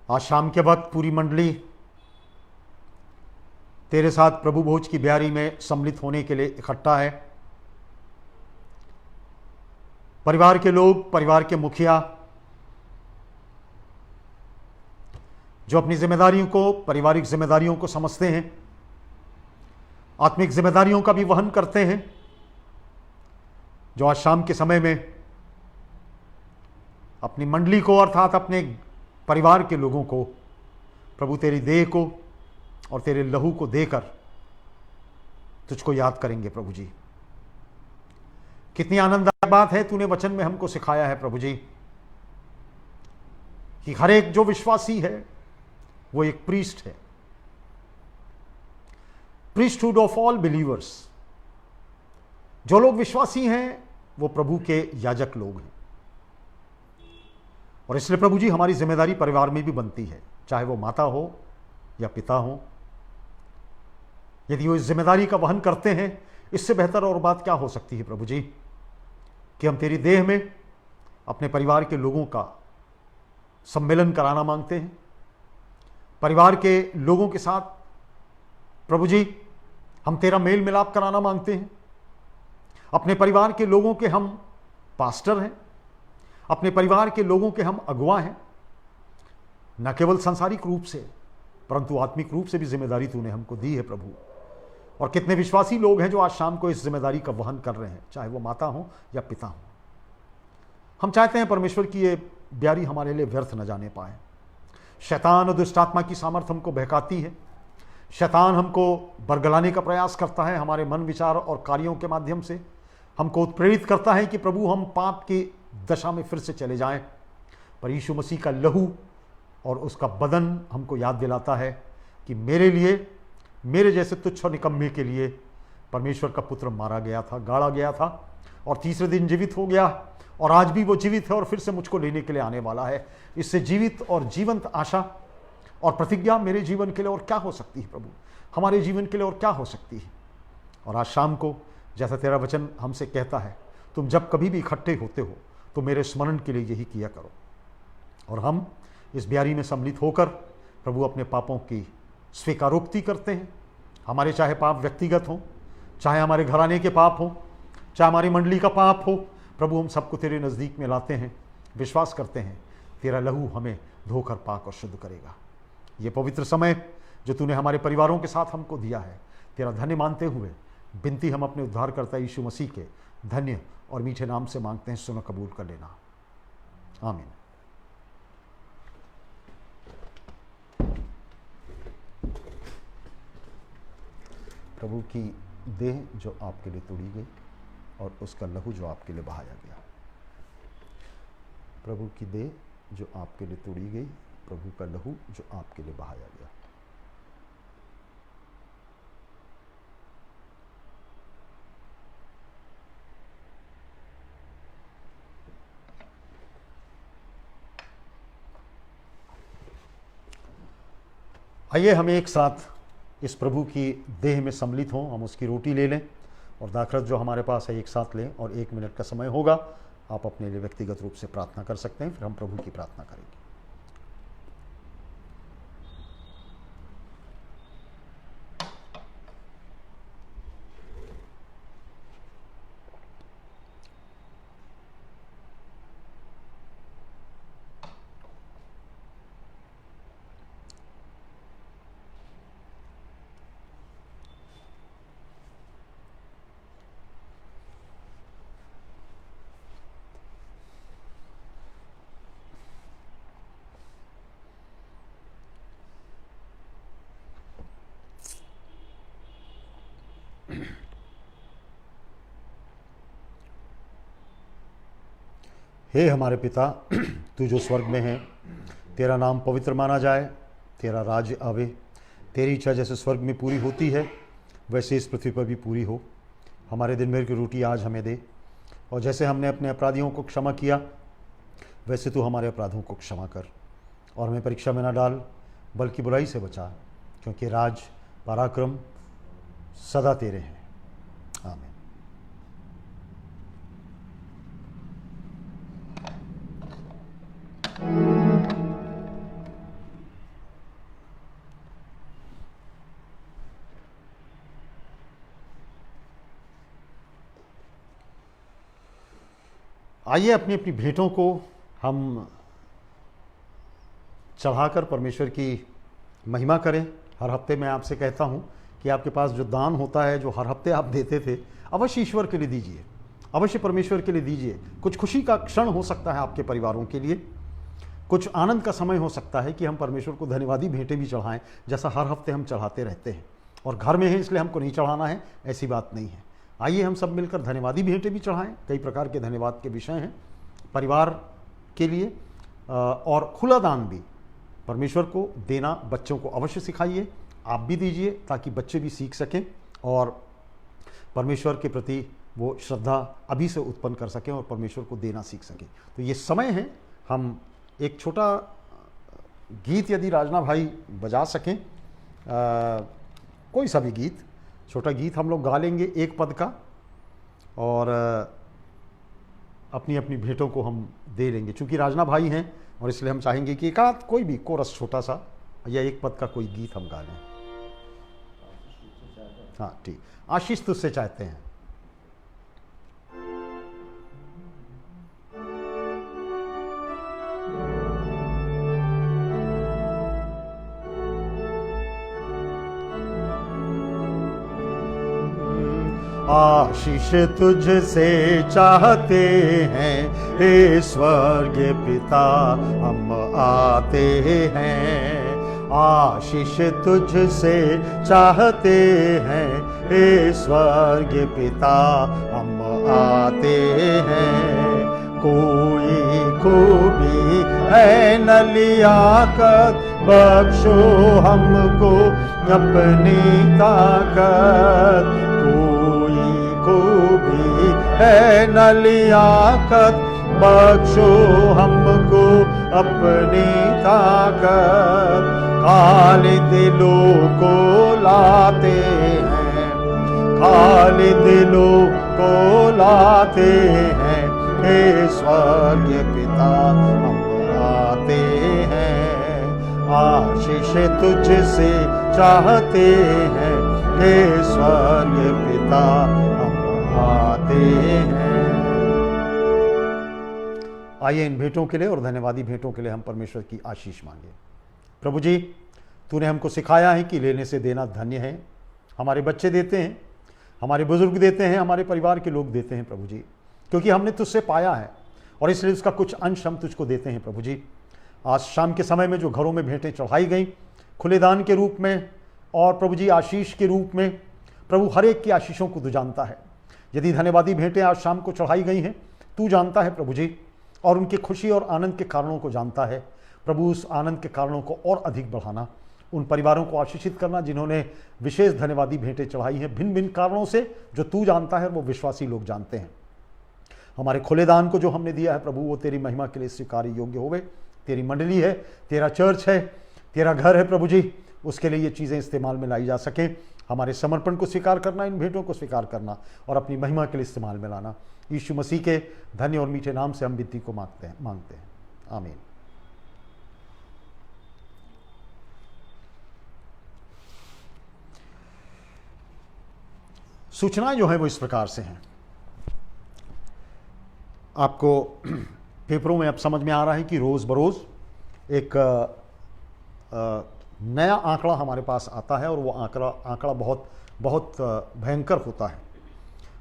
आज शाम के वक्त पूरी मंडली तेरे साथ प्रभु भोज की ब्यारी में सम्मिलित होने के लिए इकट्ठा है। परिवार के लोग, परिवार के मुखिया जो अपनी जिम्मेदारियों को, पारिवारिक जिम्मेदारियों को समझते हैं, आत्मिक जिम्मेदारियों का भी वहन करते हैं, जो आज शाम के समय में अपनी मंडली को अर्थात अपने परिवार के लोगों को प्रभु तेरी देह को और तेरे लहू को देकर तुझको याद करेंगे। प्रभु जी, कितनी आनंददायक बात है तूने वचन में हमको सिखाया है प्रभु जी, कि हर एक जो विश्वासी है वो एक प्रीस्ट है, प्रीस्टहुड ऑफ ऑल बिलीवर्स। जो लोग विश्वासी हैं वो प्रभु के याजक लोग हैं। और इसलिए प्रभु जी हमारी जिम्मेदारी परिवार में भी बनती है, चाहे वो माता हो या पिता हो। यदि वो इस जिम्मेदारी का वहन करते हैं, इससे बेहतर और बात क्या हो सकती है प्रभु जी, कि हम तेरी देह में अपने परिवार के लोगों का सम्मेलन कराना मांगते हैं। परिवार के लोगों के साथ प्रभु जी हम तेरा मेल मिलाप कराना मांगते हैं। अपने परिवार के लोगों के हम पास्टर हैं, अपने परिवार के लोगों के हम अगुवा हैं। न केवल सांसारिक रूप से परंतु आत्मिक रूप से भी जिम्मेदारी तूने हमको दी है प्रभु। और कितने विश्वासी लोग हैं जो आज शाम को इस जिम्मेदारी का वहन कर रहे हैं, चाहे वो माता हो या पिता हो। हम चाहते हैं परमेश्वर की ये ब्यारी हमारे लिए व्यर्थ न जाने पाए। शैतान और दुष्टात्मा की सामर्थ हमको बहकाती है। शैतान हमको बरगलाने का प्रयास करता है, हमारे मन विचार और कार्यों के माध्यम से हमको उत्प्रेरित करता है कि प्रभु हम पाप की दशा में फिर से चले जाएं। पर यीशु मसीह का लहू और उसका बदन हमको याद दिलाता है कि मेरे लिए, मेरे जैसे तुच्छ और निकम्मे के लिए परमेश्वर का पुत्र मारा गया था, गाड़ा गया था और तीसरे दिन जीवित हो गया। और आज भी वो जीवित है और फिर से मुझको लेने के लिए आने वाला है। इससे जीवित और जीवंत आशा और प्रतिज्ञा मेरे जीवन के लिए और क्या हो सकती है प्रभु, हमारे जीवन के लिए और क्या हो सकती है। और आज शाम को जैसा तेरा वचन हमसे कहता है, तुम जब कभी भी इकट्ठे होते हो तो मेरे स्मरण के लिए यही किया करो। और हम इस ब्यारी में सम्मिलित होकर प्रभु अपने पापों की स्वीकारोक्ति करते हैं। हमारे चाहे पाप व्यक्तिगत हों, चाहे हमारे घराने के पाप हों, चाहे हमारी मंडली का पाप हो, प्रभु हम सबको तेरे नज़दीक में लाते हैं। विश्वास करते हैं तेरा लहू हमें धोकर पाक और शुद्ध करेगा। ये पवित्र समय जो तूने हमारे परिवारों के साथ हमको दिया है, तेरा धन्य मानते हुए विनती हम अपने उद्धारकर्ता यीशु मसीह के धन्य और मीठे नाम से मांगते हैं। सुनो, कबूल कर लेना। आमीन। प्रभु की देह जो आपके लिए तोड़ी गई और उसका लहू जो आपके लिए बहाया गया। प्रभु की देह जो आपके लिए तोड़ी गई, प्रभु का लहू जो आपके लिए बहाया गया। आइए हम एक साथ इस प्रभु की देह में सम्मिलित हों। हम उसकी रोटी ले लें और दाखरस जो हमारे पास है एक साथ लें और 1 मिनट का समय होगा। आप अपने लिए व्यक्तिगत रूप से प्रार्थना कर सकते हैं, फिर हम प्रभु की प्रार्थना करेंगे। हे हमारे पिता, तू जो स्वर्ग में है, तेरा नाम पवित्र माना जाए, तेरा राज्य आवे, तेरी इच्छा जैसे स्वर्ग में पूरी होती है वैसे इस पृथ्वी पर भी पूरी हो। हमारे दिन भर की रोटी आज हमें दे, और जैसे हमने अपने अपराधियों को क्षमा किया वैसे तू हमारे अपराधों को क्षमा कर, और हमें परीक्षा में न डाल बल्कि बुराई से बचा, क्योंकि राज पराक्रम सदा तेरे हैं। आमीन। आइए अपनी अपनी भेंटों को हम चढ़ाकर परमेश्वर की महिमा करें। हर हफ्ते मैं आपसे कहता हूं कि आपके पास जो दान होता है, जो हर हफ्ते आप देते थे, अवश्य ईश्वर के लिए दीजिए, अवश्य परमेश्वर के लिए दीजिए। कुछ खुशी का क्षण हो सकता है आपके परिवारों के लिए, कुछ आनंद का समय हो सकता है कि हम परमेश्वर को धन्यवादी भेंटें भी चढ़ाएं, जैसा हर हफ्ते हम चढ़ाते रहते हैं। और घर में है इसलिए हमको नहीं चढ़ाना है, ऐसी बात नहीं है। आइए हम सब मिलकर धन्यवादी भेंटें भी चढ़ाएं। कई प्रकार के धन्यवाद के विषय हैं परिवार के लिए, और खुला दान भी परमेश्वर को देना बच्चों को अवश्य सिखाइए। आप भी दीजिए ताकि बच्चे भी सीख सकें और परमेश्वर के प्रति वो श्रद्धा अभी से उत्पन्न कर सकें और परमेश्वर को देना सीख सकें। तो ये समय है, हम एक छोटा गीत यदि राजना भाई बजा सकें, कोई सा भी गीत, छोटा गीत हम लोग गा लेंगे एक पद का, और अपनी अपनी भेंटों को हम दे लेंगे। चूँकि राजना भाई हैं और इसलिए हम चाहेंगे कि एक आध कोई भी कोरस छोटा सा या एक पद का कोई गीत हम गा लें। हाँ ठीक, आशीष तुझसे चाहते हैं। आशीष तुझसे चाहते हैं हे स्वर्गीय पिता, हम आते हैं। आशीष तुझसे चाहते हैं हे स्वर्गीय पिता, हम आते हैं। कोई खूबी है न लियाकत, बख्शो हमको अपनी ताकत। खूबी है न लियाकत, बख्शो हमको अपनी ताकत। खाली दिलों को लाते हैं, खाली दिलों को लाते हैं हे स्वर्गीय पिता, हम आते हैं। आशीष तुझसे चाहते हैं हे स्वर्गीय पिता, आते हैं। आइए इन भेंटों के लिए और धन्यवादी भेंटों के लिए हम परमेश्वर की आशीष मांगे। प्रभु जी, तूने हमको सिखाया है कि लेने से देना धन्य है। हमारे बच्चे देते हैं, हमारे बुजुर्ग देते हैं, हमारे परिवार के लोग देते हैं प्रभु जी, क्योंकि हमने तुझसे पाया है और इसलिए उसका कुछ अंश हम तुझको देते हैं प्रभु जी। आज शाम के समय में जो घरों में भेंटें चढ़ाई गई खुले दान के रूप में और प्रभु जी आशीष के रूप में, प्रभु हर एक की आशीषों को तू जानता है। यदि धन्यवादी भेंटें आज शाम को चढ़ाई गई हैं, तू जानता है प्रभु जी, और उनकी खुशी और आनंद के कारणों को जानता है। प्रभु उस आनंद के कारणों को और अधिक बढ़ाना, उन परिवारों को आशीषित करना जिन्होंने विशेष धन्यवादी भेंटें चढ़ाई हैं भिन्न भिन्न कारणों से, जो तू जानता है, वो विश्वासी लोग जानते हैं। हमारे खुले दान को जो हमने दिया है प्रभु, वो तेरी महिमा के लिए स्वीकार्य योग्य होवे। तेरी मंडली है, तेरा चर्च है, तेरा घर है प्रभु जी, उसके लिए ये चीज़ें इस्तेमाल में लाई जा सकें। हमारे समर्पण को स्वीकार करना, इन भेंटों को स्वीकार करना और अपनी महिमा के लिए इस्तेमाल में लाना। यीशु मसीह के धन्य और मीठे नाम से हम विनती को मांगते हैं। आमीन। सूचनाएं जो हैं वो इस प्रकार से हैं। आपको पेपरों में अब समझ में आ रहा है कि रोज़ बरोज़ एक नया आंकड़ा हमारे पास आता है और वो आंकड़ा बहुत भयंकर होता है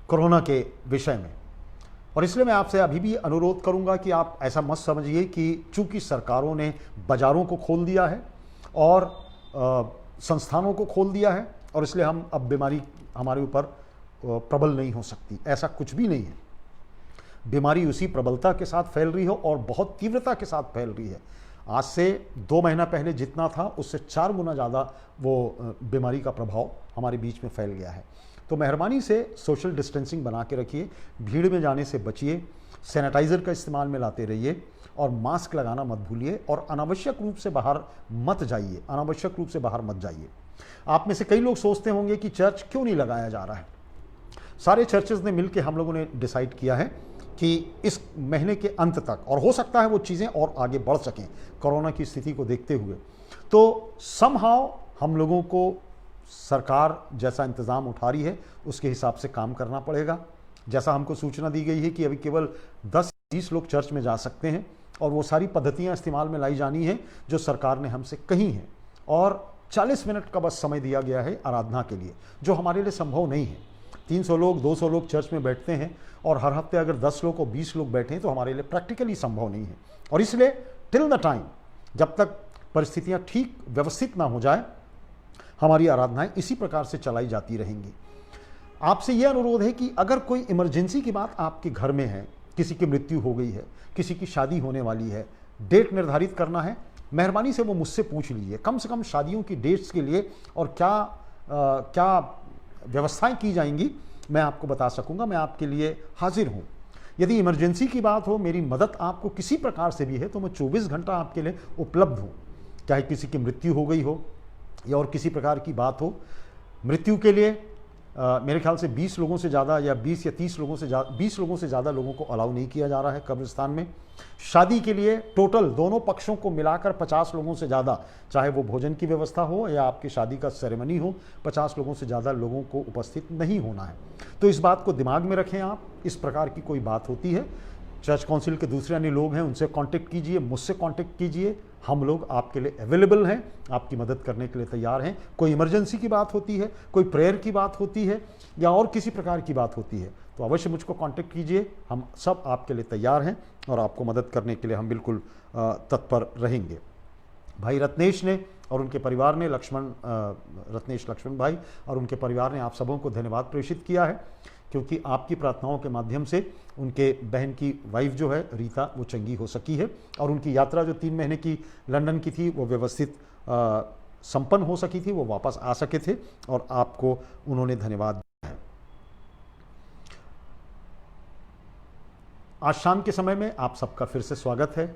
कोरोना के विषय में। और इसलिए मैं आपसे अभी भी अनुरोध करूंगा कि आप ऐसा मत समझिए कि चूंकि सरकारों ने बाज़ारों को खोल दिया है और संस्थानों को खोल दिया है और इसलिए हम अब बीमारी हमारे ऊपर प्रबल नहीं हो सकती, ऐसा कुछ भी नहीं है। बीमारी उसी प्रबलता के साथ फैल रही है और बहुत तीव्रता के साथ फैल रही है। आज से 2 महीना पहले जितना था उससे 4 गुना ज़्यादा वो बीमारी का प्रभाव हमारे बीच में फैल गया है। तो मेहरबानी से सोशल डिस्टेंसिंग बना के रखिए, भीड़ में जाने से बचिए, सैनिटाइज़र का इस्तेमाल में लाते रहिए और मास्क लगाना मत भूलिए और अनावश्यक रूप से बाहर मत जाइए, अनावश्यक रूप से बाहर मत जाइए। आप में से कई लोग सोचते होंगे कि चर्च क्यों नहीं लगाया जा रहा है। सारे चर्चेज़ ने मिलकर हम लोगों ने डिसाइड किया है कि इस महीने के अंत तक, और हो सकता है वो चीज़ें और आगे बढ़ सकें कोरोना की स्थिति को देखते हुए, तो समहाउ हम लोगों को सरकार जैसा इंतज़ाम उठा रही है उसके हिसाब से काम करना पड़ेगा। जैसा हमको सूचना दी गई है कि अभी केवल 10-20 लोग चर्च में जा सकते हैं और वो सारी पद्धतियाँ इस्तेमाल में लाई जानी हैं जो सरकार ने हमसे कही हैं, और 40 मिनट का बस समय दिया गया है आराधना के लिए, जो हमारे लिए संभव नहीं है। 300 लोग 200 लोग चर्च में बैठते हैं और हर हफ्ते अगर 10 लोग और 20 लोग बैठें तो हमारे लिए प्रैक्टिकली संभव नहीं है। और इसलिए टिल द टाइम, जब तक परिस्थितियां ठीक व्यवस्थित ना हो जाए, हमारी आराधनाएं इसी प्रकार से चलाई जाती रहेंगी। आपसे यह अनुरोध है कि अगर कोई इमरजेंसी की बात आपके घर में है, किसी की मृत्यु हो गई है, किसी की शादी होने वाली है, डेट निर्धारित करना है, मेहरबानी से वो मुझसे पूछ लीजिए। कम से कम शादियों की डेट्स के लिए और क्या व्यवस्थाएं की जाएंगी मैं आपको बता सकूंगा, मैं आपके लिए हाजिर हूं। यदि इमरजेंसी की बात हो, मेरी मदद आपको किसी प्रकार से भी है, तो मैं 24 घंटा आपके लिए उपलब्ध हूं। चाहे किसी की मृत्यु हो गई हो या और किसी प्रकार की बात हो, मृत्यु के लिए मेरे ख्याल से 20 लोगों से ज़्यादा या 20 या 30 लोगों से 20 लोगों से ज़्यादा लोगों को अलाउ नहीं किया जा रहा है कब्रिस्तान में। शादी के लिए टोटल दोनों पक्षों को मिलाकर 50 लोगों से ज़्यादा, चाहे वो भोजन की व्यवस्था हो या आपकी शादी का सेरेमनी हो, 50 लोगों से ज़्यादा लोगों को उपस्थित नहीं होना है। तो इस बात को दिमाग में रखें आप। इस प्रकार की कोई बात होती है, चर्च काउंसिल के दूसरे अन्य लोग हैं, उनसे कांटेक्ट कीजिए, मुझसे कांटेक्ट कीजिए। हम लोग आपके लिए अवेलेबल हैं, आपकी मदद करने के लिए तैयार हैं। कोई इमरजेंसी की बात होती है, कोई प्रेयर की बात होती है या और किसी प्रकार की बात होती है, तो अवश्य मुझको कांटेक्ट कीजिए। हम सब आपके लिए तैयार हैं और आपको मदद करने के लिए हम बिल्कुल तत्पर रहेंगे। भाई रत्नेश ने और उनके परिवार ने, रत्नेश लक्ष्मण भाई और उनके परिवार ने आप सबों को धन्यवाद प्रेषित किया है, क्योंकि आपकी प्रार्थनाओं के माध्यम से उनके बहन की वाइफ जो है रीता, वो चंगी हो सकी है और उनकी यात्रा जो 3 महीने की लंदन की थी वो व्यवस्थित संपन्न हो सकी थी, वो वापस आ सके थे और आपको उन्होंने धन्यवाद दिया है। आज शाम के समय में आप सबका फिर से स्वागत है।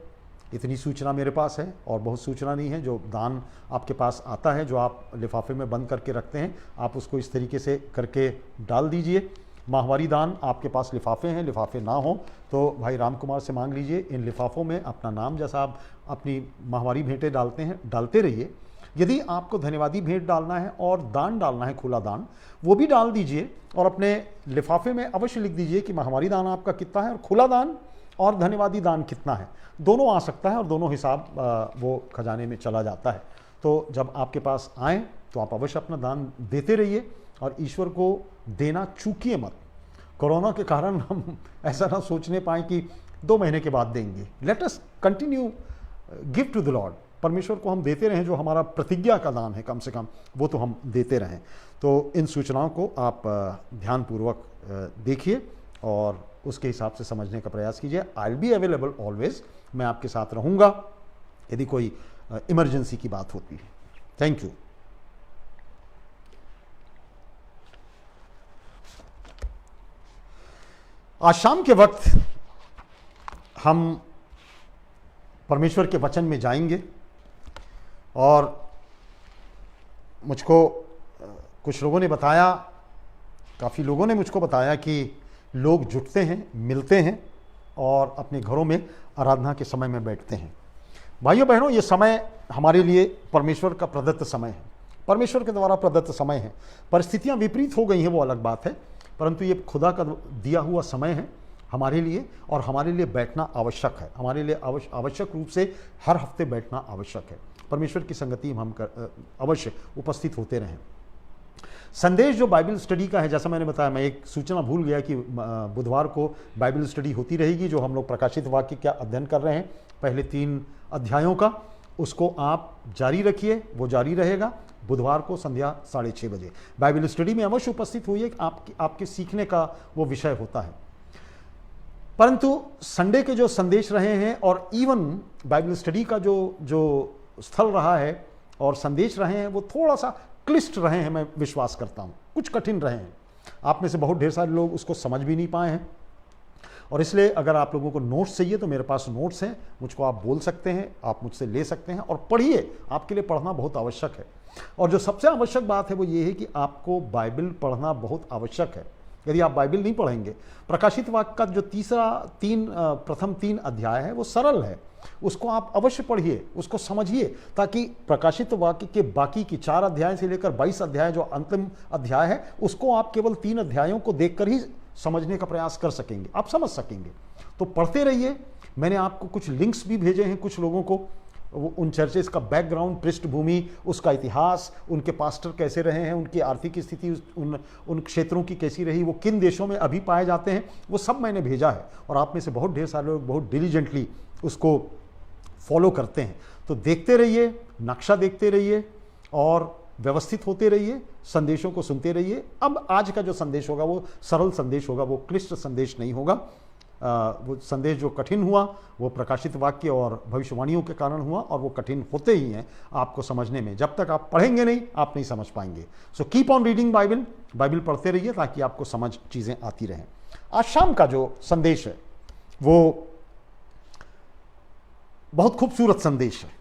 इतनी सूचना मेरे पास है और बहुत सूचना नहीं है। जो दान आपके पास आता है, जो आप लिफाफे में बंद करके रखते हैं, आप उसको इस तरीके से करके डाल दीजिए। माहवारी दान आपके पास लिफाफे हैं, लिफाफे ना हो तो भाई राम कुमार से मांग लीजिए। इन लिफाफों में अपना नाम, जैसा आप अपनी माहवारी भेंटें डालते हैं, डालते रहिए। यदि आपको धन्यवादी भेंट डालना है और दान डालना है, खुला दान, वो भी डाल दीजिए और अपने लिफाफे में अवश्य लिख दीजिए कि माहवारी दान आपका कितना है और खुला दान और धन्यवादी दान कितना है। दोनों आ सकता है और दोनों हिसाब वो खजाने में चला जाता है। तो जब आपके पास आए तो आप अवश्य अपना दान देते रहिए और ईश्वर को देना चूकिए मत। कोरोना के कारण हम ऐसा ना सोचने पाए कि 2 महीने के बाद देंगे। Let us continue give to the Lord. परमेश्वर को हम देते रहें, जो हमारा प्रतिज्ञा का दान है कम से कम, वो तो हम देते रहें। तो इन सूचनाओं को आप ध्यानपूर्वक देखिए और उसके हिसाब से समझने का प्रयास कीजिए। I will be available always, मैं आपके साथ रहूँगा यदि कोई इमरजेंसी की बात होती है। Thank you. आज शाम के वक्त हम परमेश्वर के वचन में जाएंगे और मुझको कुछ लोगों ने बताया, काफ़ी लोगों ने मुझको बताया कि लोग जुटते हैं, मिलते हैं और अपने घरों में आराधना के समय में बैठते हैं। भाइयों बहनों, ये समय हमारे लिए परमेश्वर का प्रदत्त समय है, परमेश्वर के द्वारा प्रदत्त समय है। परिस्थितियां विपरीत हो गई हैं, वो अलग बात है, परंतु ये खुदा का दिया हुआ समय है हमारे लिए और हमारे लिए बैठना आवश्यक है। हमारे लिए आवश्यक रूप से हर हफ्ते बैठना आवश्यक है। परमेश्वर की संगति में हम अवश्य उपस्थित होते रहें। संदेश जो बाइबल स्टडी का है, जैसा मैंने बताया, मैं एक सूचना भूल गया कि बुधवार को बाइबल स्टडी होती रहेगी, जो हम लोग प्रकाशित वाक्य का अध्ययन कर रहे हैं, पहले 3 अध्यायों का, उसको आप जारी रखिए, वो जारी रहेगा। बुधवार को संध्या 6:30 बजे बाइबल स्टडी में अवश्य उपस्थित होइए। आपके सीखने का वो विषय होता है। परंतु संडे के जो संदेश रहे हैं और इवन बाइबल स्टडी का जो स्थल रहा है और संदेश रहे हैं, वो थोड़ा सा क्लिष्ट रहे हैं, मैं विश्वास करता हूँ, कुछ कठिन रहे हैं। आप में से बहुत ढेर सारे लोग उसको समझ भी नहीं पाए हैं और इसलिए अगर आप लोगों को नोट्स चाहिए तो मेरे पास नोट्स हैं, मुझको आप बोल सकते हैं, आप मुझसे ले सकते हैं और पढ़िए। आपके लिए पढ़ना बहुत आवश्यक है और जो सबसे आवश्यक बात है वो ये है कि आपको बाइबल पढ़ना बहुत आवश्यक है। यदि आप बाइबल नहीं पढ़ेंगे, प्रकाशित वाक्य का जो प्रथम 3 अध्याय है वो सरल है, उसको आप अवश्य पढ़िए, उसको समझिए, ताकि प्रकाशित वाक्य के बाकी की 4 अध्याय से लेकर 22 अध्याय जो अंतिम अध्याय है, उसको आप केवल 3 अध्यायों को देखकर ही समझने का प्रयास कर सकेंगे, आप समझ सकेंगे। तो पढ़ते रहिए। मैंने आपको कुछ लिंक्स भी भेजे हैं कुछ लोगों को, उन चर्चेस का बैकग्राउंड, पृष्ठभूमि, उसका इतिहास, उनके पास्टर कैसे रहे हैं, उनकी आर्थिक स्थिति उन क्षेत्रों की कैसी रही, वो किन देशों में अभी पाए जाते हैं, वो सब मैंने भेजा है और आप में से बहुत ढेर सारे लोग बहुत डिलीजेंटली उसको फॉलो करते हैं। तो देखते रहिए, नक्शा देखते रहिए और व्यवस्थित होते रहिए, संदेशों को सुनते रहिए। अब आज का जो संदेश होगा वो सरल संदेश होगा, वो क्लिष्ट संदेश नहीं होगा। वो संदेश जो कठिन हुआ वो प्रकाशित वाक्य और भविष्यवाणियों के कारण हुआ और वो कठिन होते ही हैं आपको समझने में। जब तक आप पढ़ेंगे नहीं, आप नहीं समझ पाएंगे। So keep on reading Bible, Bible पढ़ते रहिए ताकि आपको समझ चीज़ें आती रहें। आज शाम का जो संदेश है वो बहुत खूबसूरत संदेश है।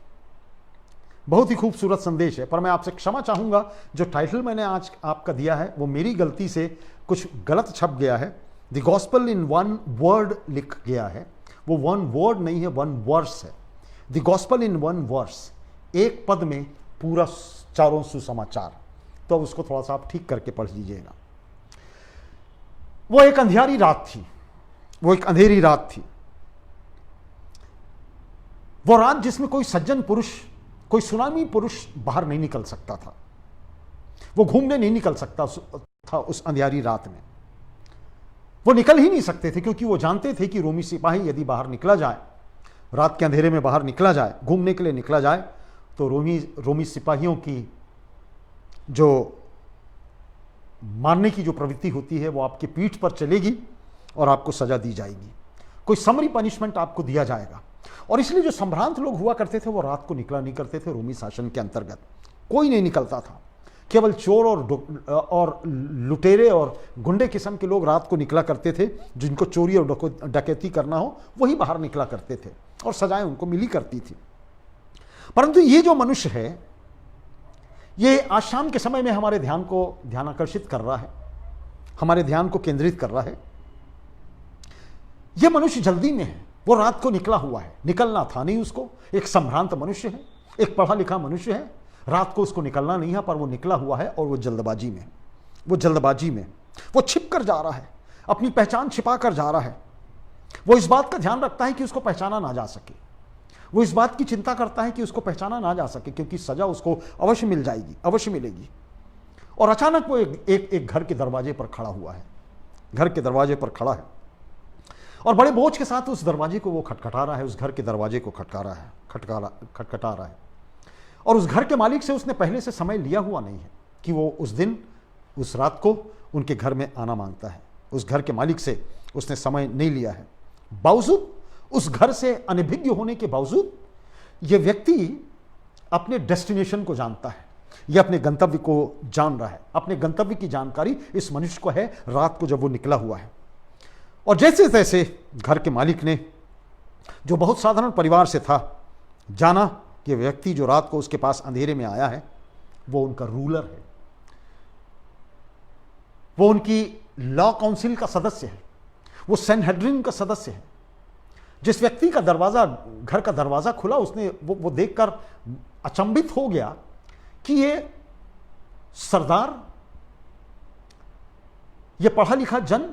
बहुत ही खूबसूरत संदेश है। पर मैं आपसे क्षमा चाहूँगा, जो टाइटल मैंने आज आपका दिया है वो मेरी गलती से कुछ गलत छप गया है। The gospel in one word लिख गया है, वो वन वर्ड नहीं है, वन वर्स है। The gospel in one verse, एक पद में पूरा चारों सुसमाचार। तो अब उसको थोड़ा सा आप ठीक करके पढ़ लीजिएगा। वो एक अंधियारी रात थी, वो एक अंधेरी रात थी, वो रात जिसमें कोई सज्जन पुरुष, कोई सुनामी पुरुष बाहर नहीं निकल सकता था, वो घूमने नहीं निकल सकता था उस अंधियारी रात में। वो निकल ही नहीं सकते थे, क्योंकि वो जानते थे कि रोमी सिपाही यदि बाहर निकला जाए, रात के अंधेरे में बाहर निकला जाए, घूमने के लिए निकला जाए, तो रोमी सिपाहियों की जो मारने की जो प्रवृत्ति होती है वो आपकी पीठ पर चलेगी और आपको सजा दी जाएगी, कोई समरी पनिशमेंट आपको दिया जाएगा। और इसलिए जो संभ्रांत लोग हुआ करते थे वो रात को निकला नहीं करते थे। रोमी शासन के अंतर्गत कोई नहीं निकलता था, केवल चोर और लुटेरे और गुंडे किस्म के लोग रात को निकला करते थे। जिनको चोरी और डकैती करना हो वही बाहर निकला करते थे और सजाएं उनको मिली करती थी। परंतु ये जो मनुष्य है, ये आज शाम के समय में हमारे ध्यान आकर्षित कर रहा है, हमारे ध्यान को केंद्रित कर रहा है। यह मनुष्य जल्दी में है, वो रात को निकला हुआ है, निकलना था नहीं उसको। एक संभ्रांत मनुष्य है, एक पढ़ा लिखा मनुष्य है, रात को उसको निकलना नहीं है, पर वो निकला हुआ है और वो जल्दबाजी में, वो छिप कर जा रहा है, अपनी पहचान छिपा कर जा रहा है। वो इस बात का ध्यान रखता है कि उसको पहचाना ना जा सके, वो इस बात की चिंता करता है कि उसको पहचाना ना जा सके, क्योंकि सजा उसको अवश्य मिल जाएगी, अवश्य मिलेगी। और अचानक वो एक घर के दरवाजे पर खड़ा हुआ है, घर के दरवाजे पर खड़ा है और बड़े बोझ के साथ उस दरवाजे को वो खटखटा रहा है, उस घर के दरवाजे को खटखटा रहा है। और उस घर के मालिक से उसने पहले से समय लिया हुआ नहीं है कि वो उस दिन, उस रात को उनके घर में आना मांगता है। उस घर के मालिक से उसने समय नहीं लिया है। बावजूद उस घर से अनभिज्ञ होने के बावजूद यह व्यक्ति अपने डेस्टिनेशन को जानता है, यह अपने गंतव्य को जान रहा है। अपने गंतव्य की जानकारी इस मनुष्य को है रात को जब वो निकला हुआ है। और जैसे तैसे घर के मालिक ने, जो बहुत साधारण परिवार से था, जाना कि व्यक्ति जो रात को उसके पास अंधेरे में आया है वो उनका रूलर है, वो उनकी लॉ काउंसिल का सदस्य है, वो सैनहेड्रिन का सदस्य है। जिस व्यक्ति का दरवाजा, घर का दरवाजा खुला, उसने वो देखकर अचंभित हो गया कि ये सरदार, ये पढ़ा लिखा जन,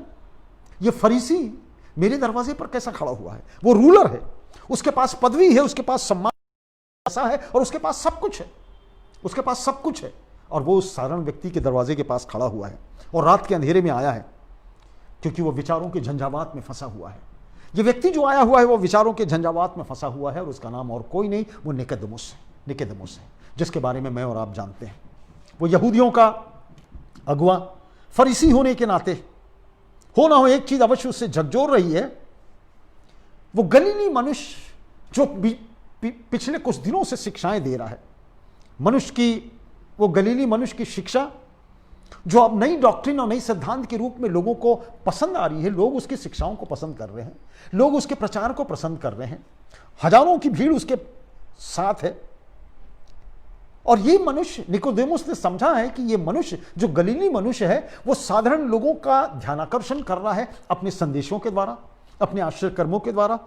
ये फरीसी मेरे दरवाजे पर कैसा खड़ा हुआ है। वो रूलर है, उसके पास पदवी है, उसके पास सम्मान है और उसके पास सब कुछ है, उसके पास सब कुछ है। और वो उस साधारण व्यक्ति के दरवाजे के पास खड़ा हुआ है और रात के अंधेरे में आया है, क्योंकि वो विचारों के झंझावात में फंसा हुआ है। ये व्यक्ति जो आया हुआ है वो विचारों के झंझावात में फंसा हुआ है और उसका नाम और कोई नहीं, वो निकोदेमुस है, जिसके बारे में मैं और आप जानते हैं। वो यहूदियों का अगुआ, फरीसी होने के नाते हो ना हो एक चीज अवश्य उससे झकझोर रही है। वो गलीली मनुष्य जो पिछले कुछ दिनों से शिक्षाएं दे रहा है, मनुष्य की, वो गलीली मनुष्य की शिक्षा जो अब नई डॉक्ट्रिन और नई सिद्धांत के रूप में लोगों को पसंद आ रही है। लोग उसकी शिक्षाओं को पसंद कर रहे हैं, लोग उसके प्रचार को पसंद कर रहे हैं, हजारों की भीड़ उसके साथ है। और ये मनुष्य, निकोदेमुस ने समझा है कि ये मनुष्य जो गलीली मनुष्य है वो साधारण लोगों का ध्यानाकर्षण कर रहा है अपने संदेशों के द्वारा, अपने आश्चर्य कर्मों के द्वारा,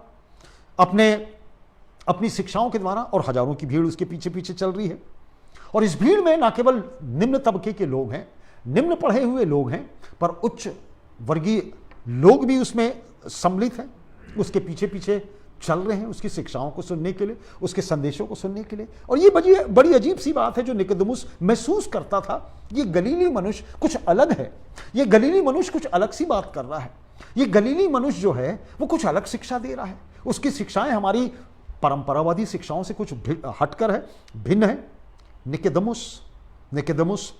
अपनी शिक्षाओं के द्वारा। और हजारों की भीड़ उसके पीछे पीछे चल रही है। और इस भीड़ में न केवल निम्न तबके के लोग हैं, निम्न पढ़े हुए लोग हैं, पर उच्च वर्गीय लोग भी उसमें सम्मिलित हैं, उसके पीछे पीछे चल रहे हैं उसकी शिक्षाओं को सुनने के लिए, उसके संदेशों को सुनने के लिए। और ये बड़ी अजीब सी बात है जो निकोदेमुस महसूस करता था, ये गलीली मनुष्य कुछ अलग है, ये गलीली मनुष्य कुछ अलग सी बात कर रहा है, ये गलीली मनुष्य जो है वो कुछ अलग शिक्षा दे रहा है, उसकी शिक्षाएं हमारी परंपरावादी शिक्षाओं से कुछ हटकर है, भिन्न है। निकोदेमुस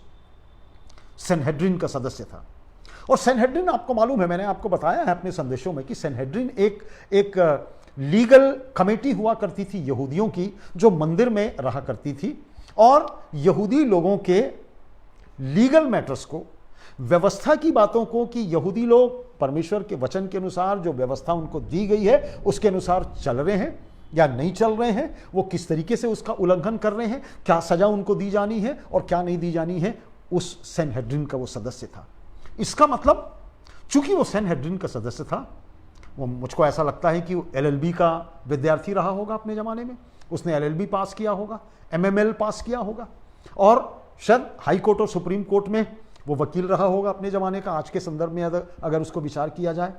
सैनहेड्रिन का सदस्य था। और सैनहेड्रिन, आपको मालूम है, मैंने आपको बताया है अपने संदेशों में कि सैनहेड्रिन एक लीगल कमेटी हुआ करती थी यहूदियों की, जो मंदिर में रहा करती थी और यहूदी लोगों के लीगल मैटर्स को, व्यवस्था की बातों को, कि यहूदी लोग परमेश्वर के वचन के अनुसार जो व्यवस्था उनको दी गई है उसके अनुसार चल रहे हैं या नहीं चल रहे हैं, वो किस तरीके से उसका उल्लंघन कर रहे हैं, क्या सजा उनको दी जानी है और क्या नहीं दी जानी है, उस सैनहेड्रिन का वो सदस्य था। इसका मतलब चूंकि वो सैनहेड्रिन का सदस्य था, वो मुझको ऐसा लगता है कि वो LLB का विद्यार्थी रहा होगा अपने ज़माने में, उसने LLB पास किया होगा, MML पास किया होगा, और शायद हाई कोर्ट और सुप्रीम कोर्ट में वो वकील रहा होगा अपने ज़माने का, आज के संदर्भ में अगर उसको विचार किया जाए।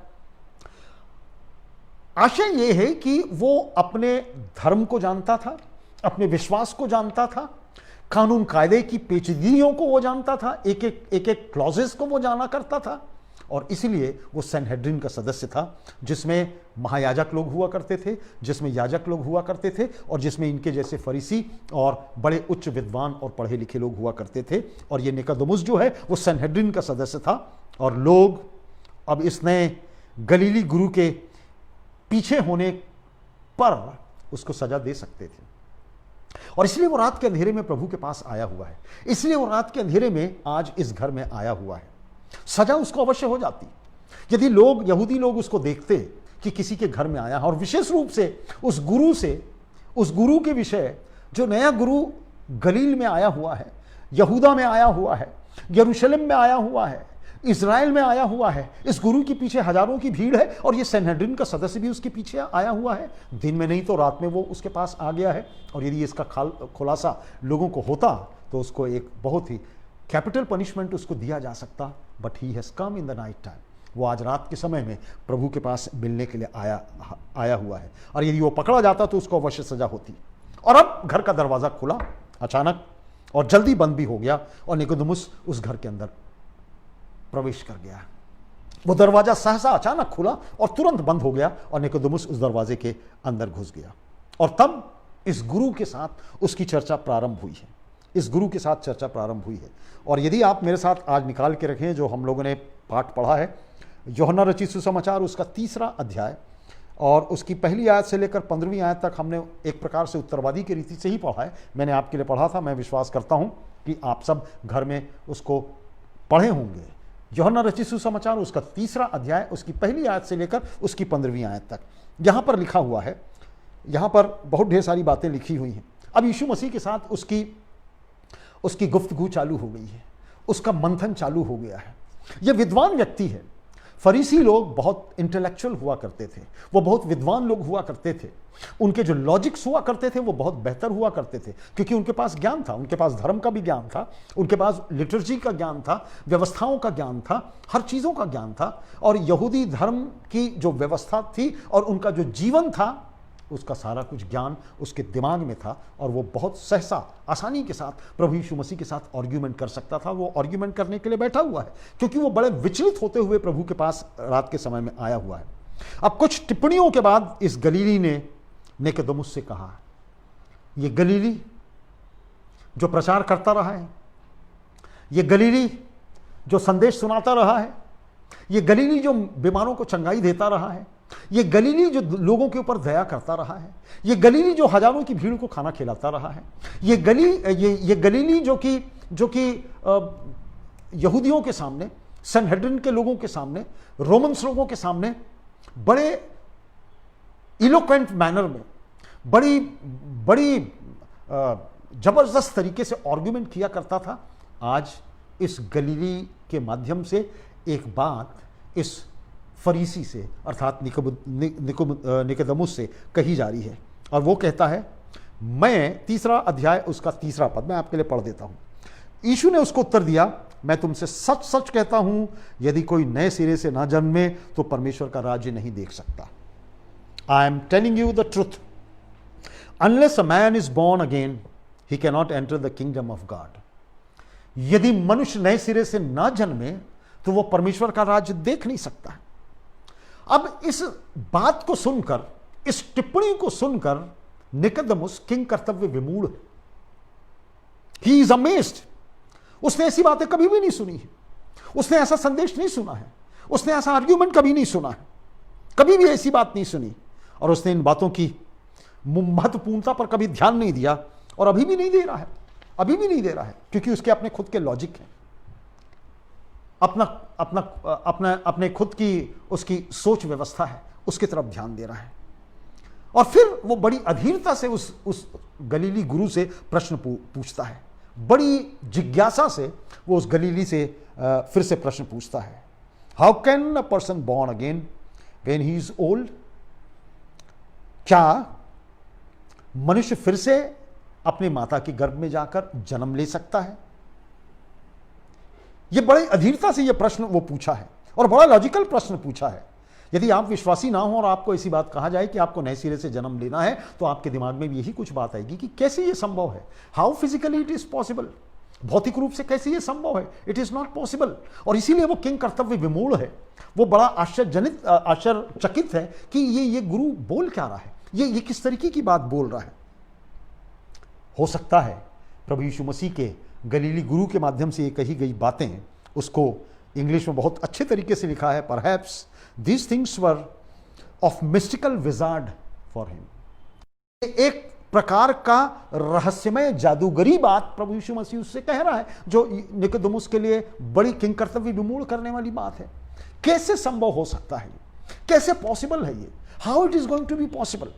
आशय ये है कि वो अपने धर्म को जानता था, अपने विश्वास को जानता था, कानून कायदे की पेचीदगियों को वो जानता था, एक एक क्लॉजेस को वो जाना करता था, और इसलिए वो सैनहेड्रिन का सदस्य था, जिसमें महायाजक लोग हुआ करते थे, जिसमें याजक लोग हुआ करते थे, और जिसमें इनके जैसे फरीसी और बड़े उच्च विद्वान और पढ़े लिखे लोग हुआ करते थे। और ये निकोदेमुस जो है वो सैनहेड्रिन का सदस्य था। और लोग अब इसने गलीली गुरु के पीछे होने पर उसको सजा दे सकते थे, और इसलिए वो रात के अंधेरे में प्रभु के पास आया हुआ है, इसलिए वो रात के अंधेरे में आज इस घर में आया हुआ है। सजा उसको अवश्य हो जाती यदि लोग, यहूदी लोग उसको देखते कि किसी के घर में आया है, और विशेष रूप से उस गुरु के विषय, जो नया गुरु गलील में आया हुआ है, यहूदा में आया हुआ है, यरूशलेम में आया हुआ है, इज़राइल में आया हुआ है। इस गुरु के पीछे हजारों की भीड़ है, और ये सैनहेड्रिन का सदस्य भी उसके पीछे आया हुआ है। दिन में नहीं तो रात में वो उसके पास आ गया है, और यदि इसका खुलासा लोगों को होता तो उसको एक बहुत ही कैपिटल पनिशमेंट उसको दिया जा सकता। But he has come in the night time. वो आज रात के समय में प्रभु के पास मिलने के लिए आया हुआ है, और यदि वो पकड़ा जाता तो उसको अवश्य सजा होती। और अब घर का दरवाजा खुला अचानक, और जल्दी बंद भी हो गया, और निकोदेमुस उस घर के अंदर प्रवेश कर गया। वो दरवाजा सहसा अचानक खुला और तुरंत बंद हो गया, और निकोदेमुस उस दरवाजे के अंदर घुस गया। और तब इस गुरु के साथ उसकी चर्चा प्रारंभ हुई है, इस गुरु के साथ चर्चा प्रारंभ हुई है। और यदि आप मेरे साथ आज निकाल के रखें जो हम लोगों ने पाठ पढ़ा है, यूहन्ना रचित सुसमाचार उसका 3रा अध्याय और उसकी पहली आयत से लेकर 15वीं आयत तक हमने एक प्रकार से उत्तरवादी की रीति से ही पढ़ा है। मैंने आपके लिए पढ़ा था, मैं विश्वास करता हूं कि आप सब घर में उसको पढ़े होंगे। यूहन्ना रचित सुसमाचार उसका 3रा अध्याय, उसकी पहली आयत से लेकर उसकी 15वीं आयत तक। यहाँ पर लिखा हुआ है, यहाँ पर बहुत ढेर सारी बातें लिखी हुई हैं। अब यीशु मसीह के साथ उसकी गुफ्तगू चालू हो गई है, उसका मंथन चालू हो गया है। यह विद्वान व्यक्ति है। फरीसी लोग बहुत इंटेलेक्चुअल हुआ करते थे, वो बहुत विद्वान लोग हुआ करते थे, उनके जो लॉजिक्स हुआ करते थे वो बहुत बेहतर हुआ करते थे, क्योंकि उनके पास ज्ञान था, उनके पास धर्म का भी ज्ञान था, उनके पास लिटरेचर का ज्ञान था, व्यवस्थाओं का ज्ञान था, हर चीज़ों का ज्ञान था। और यहूदी धर्म की जो व्यवस्था थी और उनका जो जीवन था, उसका सारा कुछ ज्ञान उसके दिमाग में था, और वो बहुत सहसा आसानी के साथ प्रभु यीशु मसीह के साथ आर्ग्यूमेंट कर सकता था। वो आर्ग्यूमेंट करने के लिए बैठा हुआ है, क्योंकि वो बड़े विचलित होते हुए प्रभु के पास रात के समय में आया हुआ है। अब कुछ टिप्पणियों के बाद इस गलीली ने निकोदेमुस से कहा, ये गलीली जो प्रचार करता रहा है, ये गलीली जो संदेश सुनाता रहा है, ये गलीली जो बीमारों को चंगाई देता रहा है, ये गलीली जो लोगों के ऊपर दया करता रहा है, ये गलीली जो हजारों की भीड़ को खाना खिलाता रहा है, ये गलीली जो कि यहूदियों के सामने, सनहेड्रिन के लोगों के सामने, रोमन्स लोगों के सामने बड़े इलोक्वेंट मैनर में, बड़ी जबरदस्त तरीके से आर्ग्यूमेंट किया करता था, आज इस गलीली के माध्यम से एक बात इस फरीसी से अर्थात निकोदेमुस से कही जा रही है। और वो कहता है, मैं 3रा अध्याय उसका 3रा पद मैं आपके लिए पढ़ देता हूं। यीशु ने उसको उत्तर दिया, मैं तुमसे सच सच कहता हूं, यदि कोई नए सिरे से ना जन्मे तो परमेश्वर का राज्य नहीं देख सकता। I am telling you the truth, unless a man is born again he can not enter the kingdom of God. यदि मनुष्य नए सिरे से ना जन्मे तो वो परमेश्वर का राज्य देख नहीं सकता। अब इस बात को सुनकर, इस टिप्पणी को सुनकर निकोदेमुस किंग कर्तव्य विमूढ़ है। He is amazed. उसने ऐसी बातें कभी भी नहीं सुनी है, उसने ऐसा संदेश नहीं सुना है, उसने ऐसा आर्ग्यूमेंट कभी नहीं सुना है, कभी भी ऐसी बात नहीं सुनी, और उसने इन बातों की महत्वपूर्णता पर कभी ध्यान नहीं दिया, और अभी भी नहीं दे रहा है, अभी भी नहीं दे रहा है, क्योंकि उसके अपने खुद के लॉजिक हैं, अपने खुद की उसकी सोच व्यवस्था है, उसकी तरफ ध्यान दे रहा है। और फिर वो बड़ी अधीरता से उस गलीली गुरु से प्रश्न पूछता है, बड़ी जिज्ञासा से वो उस गलीली से फिर से प्रश्न पूछता है, how can a person born again when he is old? क्या मनुष्य फिर से अपनी माता के गर्भ में जाकर जन्म ले सकता है? ये बड़ी अधीरता से ये प्रश्न वो पूछा है और बड़ा लॉजिकल प्रश्न पूछा है। यदि आप विश्वासी ना हो और आपको ऐसी बात कहा जाए कि आपको नए सिरे से जन्म लेना है, तो आपके दिमाग में भी यही कुछ बात आएगी कि कैसे ये संभव है? How physically it is possible? भौतिक रूप से कैसे ये संभव है? It is not possible. और इसीलिए वो किंग कर्तव्य विमूढ़ है, वो बड़ा आश्चर्यचकित है कि ये गुरु बोल क्या रहा है, ये किस तरीके की बात बोल रहा है। हो सकता है प्रभु यीशु मसीह के गलीली गुरु के माध्यम से ये कही गई बातें, उसको इंग्लिश में बहुत अच्छे तरीके से लिखा है, perhaps these things were of mystical wizard for him। एक प्रकार का रहस्यमय जादूगरी बात प्रभु यीशु मसीह उससे कह रहा है, जो निकोदेमुस के लिए बड़ी किंग कर्तव्य विमूढ़ करने वाली बात है। कैसे संभव हो सकता है? कैसे पॉसिबल है ये? How it is going to be possible?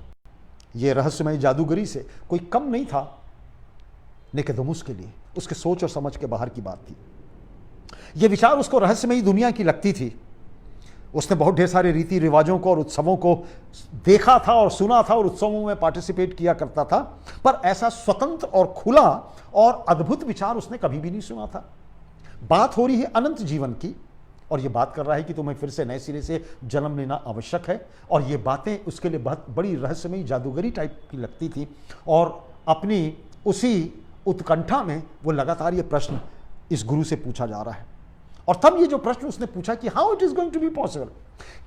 ये रहस्यमय जादूगरी से कोई कम नहीं था निकोदेमुस के लिए, उसके सोच और समझ के बाहर की बात थी। यह विचार उसको रहस्यमयी दुनिया की लगती थी। उसने बहुत ढेर सारे रीति रिवाजों को और उत्सवों को देखा था और सुना था और उत्सवों में पार्टिसिपेट किया करता था, पर ऐसा स्वतंत्र और खुला और अद्भुत विचार उसने कभी भी नहीं सुना था। बात हो रही है अनंत जीवन की, और ये बात कर रहा है कि तुम्हें फिर से नए सिरे से जन्म लेना आवश्यक है, और ये बातें उसके लिए बहुत बड़ी रहस्यमयी जादूगरी टाइप की लगती थी। और अपनी उसी उत्कंठा में वो लगातार ये प्रश्न इस गुरु से पूछा जा रहा है। और तब ये जो प्रश्न उसने पूछा कि how it is going to be possible,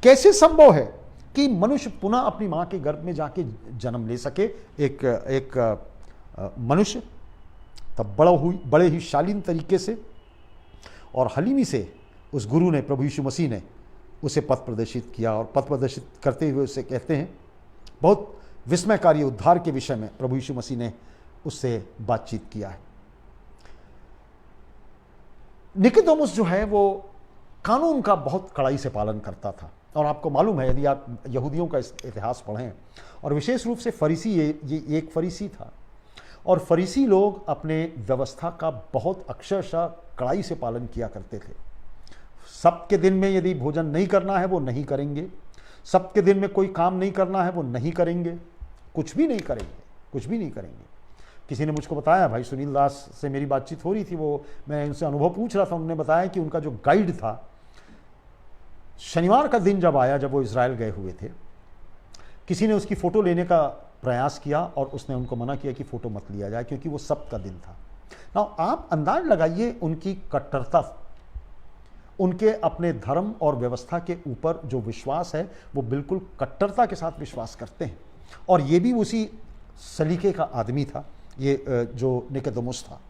कैसे संभव है कि मनुष्य पुनः अपनी मां के गर्भ में जाके जन्म ले सके। एक मनुष्य तब बड़े ही शालीन तरीके से और हलीमी से उस गुरु ने, प्रभु यीशु मसीह ने उसे पथ प्रदर्शित किया, और पथ प्रदर्शित करते हुए उसे कहते हैं, बहुत विस्मयकारी उद्धार के विषय में प्रभु यीशु मसीह ने उससे बातचीत किया है। निकोदेमुस जो है वो कानून का बहुत कड़ाई से पालन करता था, और आपको मालूम है, यदि आप यहूदियों का इतिहास पढ़ें, और विशेष रूप से फरीसी, ये एक फरीसी था, और फरीसी लोग अपने व्यवस्था का बहुत अक्षरशः कड़ाई से पालन किया करते थे। सबके दिन में यदि भोजन नहीं करना है वो नहीं करेंगे, सबके दिन में कोई काम नहीं करना है वो नहीं करेंगे, कुछ भी नहीं करेंगे, कुछ भी नहीं करेंगे। किसी ने मुझको बताया, भाई सुनील दास से मेरी बातचीत हो रही थी, वो मैं उनसे अनुभव पूछ रहा था, उन्होंने बताया कि उनका जो गाइड था, शनिवार का दिन जब आया, जब वो इजराइल गए हुए थे, किसी ने उसकी फ़ोटो लेने का प्रयास किया और उसने उनको मना किया कि फ़ोटो मत लिया जाए, क्योंकि वो सब्त का दिन था। ना आप अंदाज लगाइए उनकी कट्टरता, उनके अपने धर्म और व्यवस्था के ऊपर जो विश्वास है वो बिल्कुल कट्टरता के साथ विश्वास करते हैं। और ये भी उसी सलीके का आदमी था, ये जो निकोदेमुस था,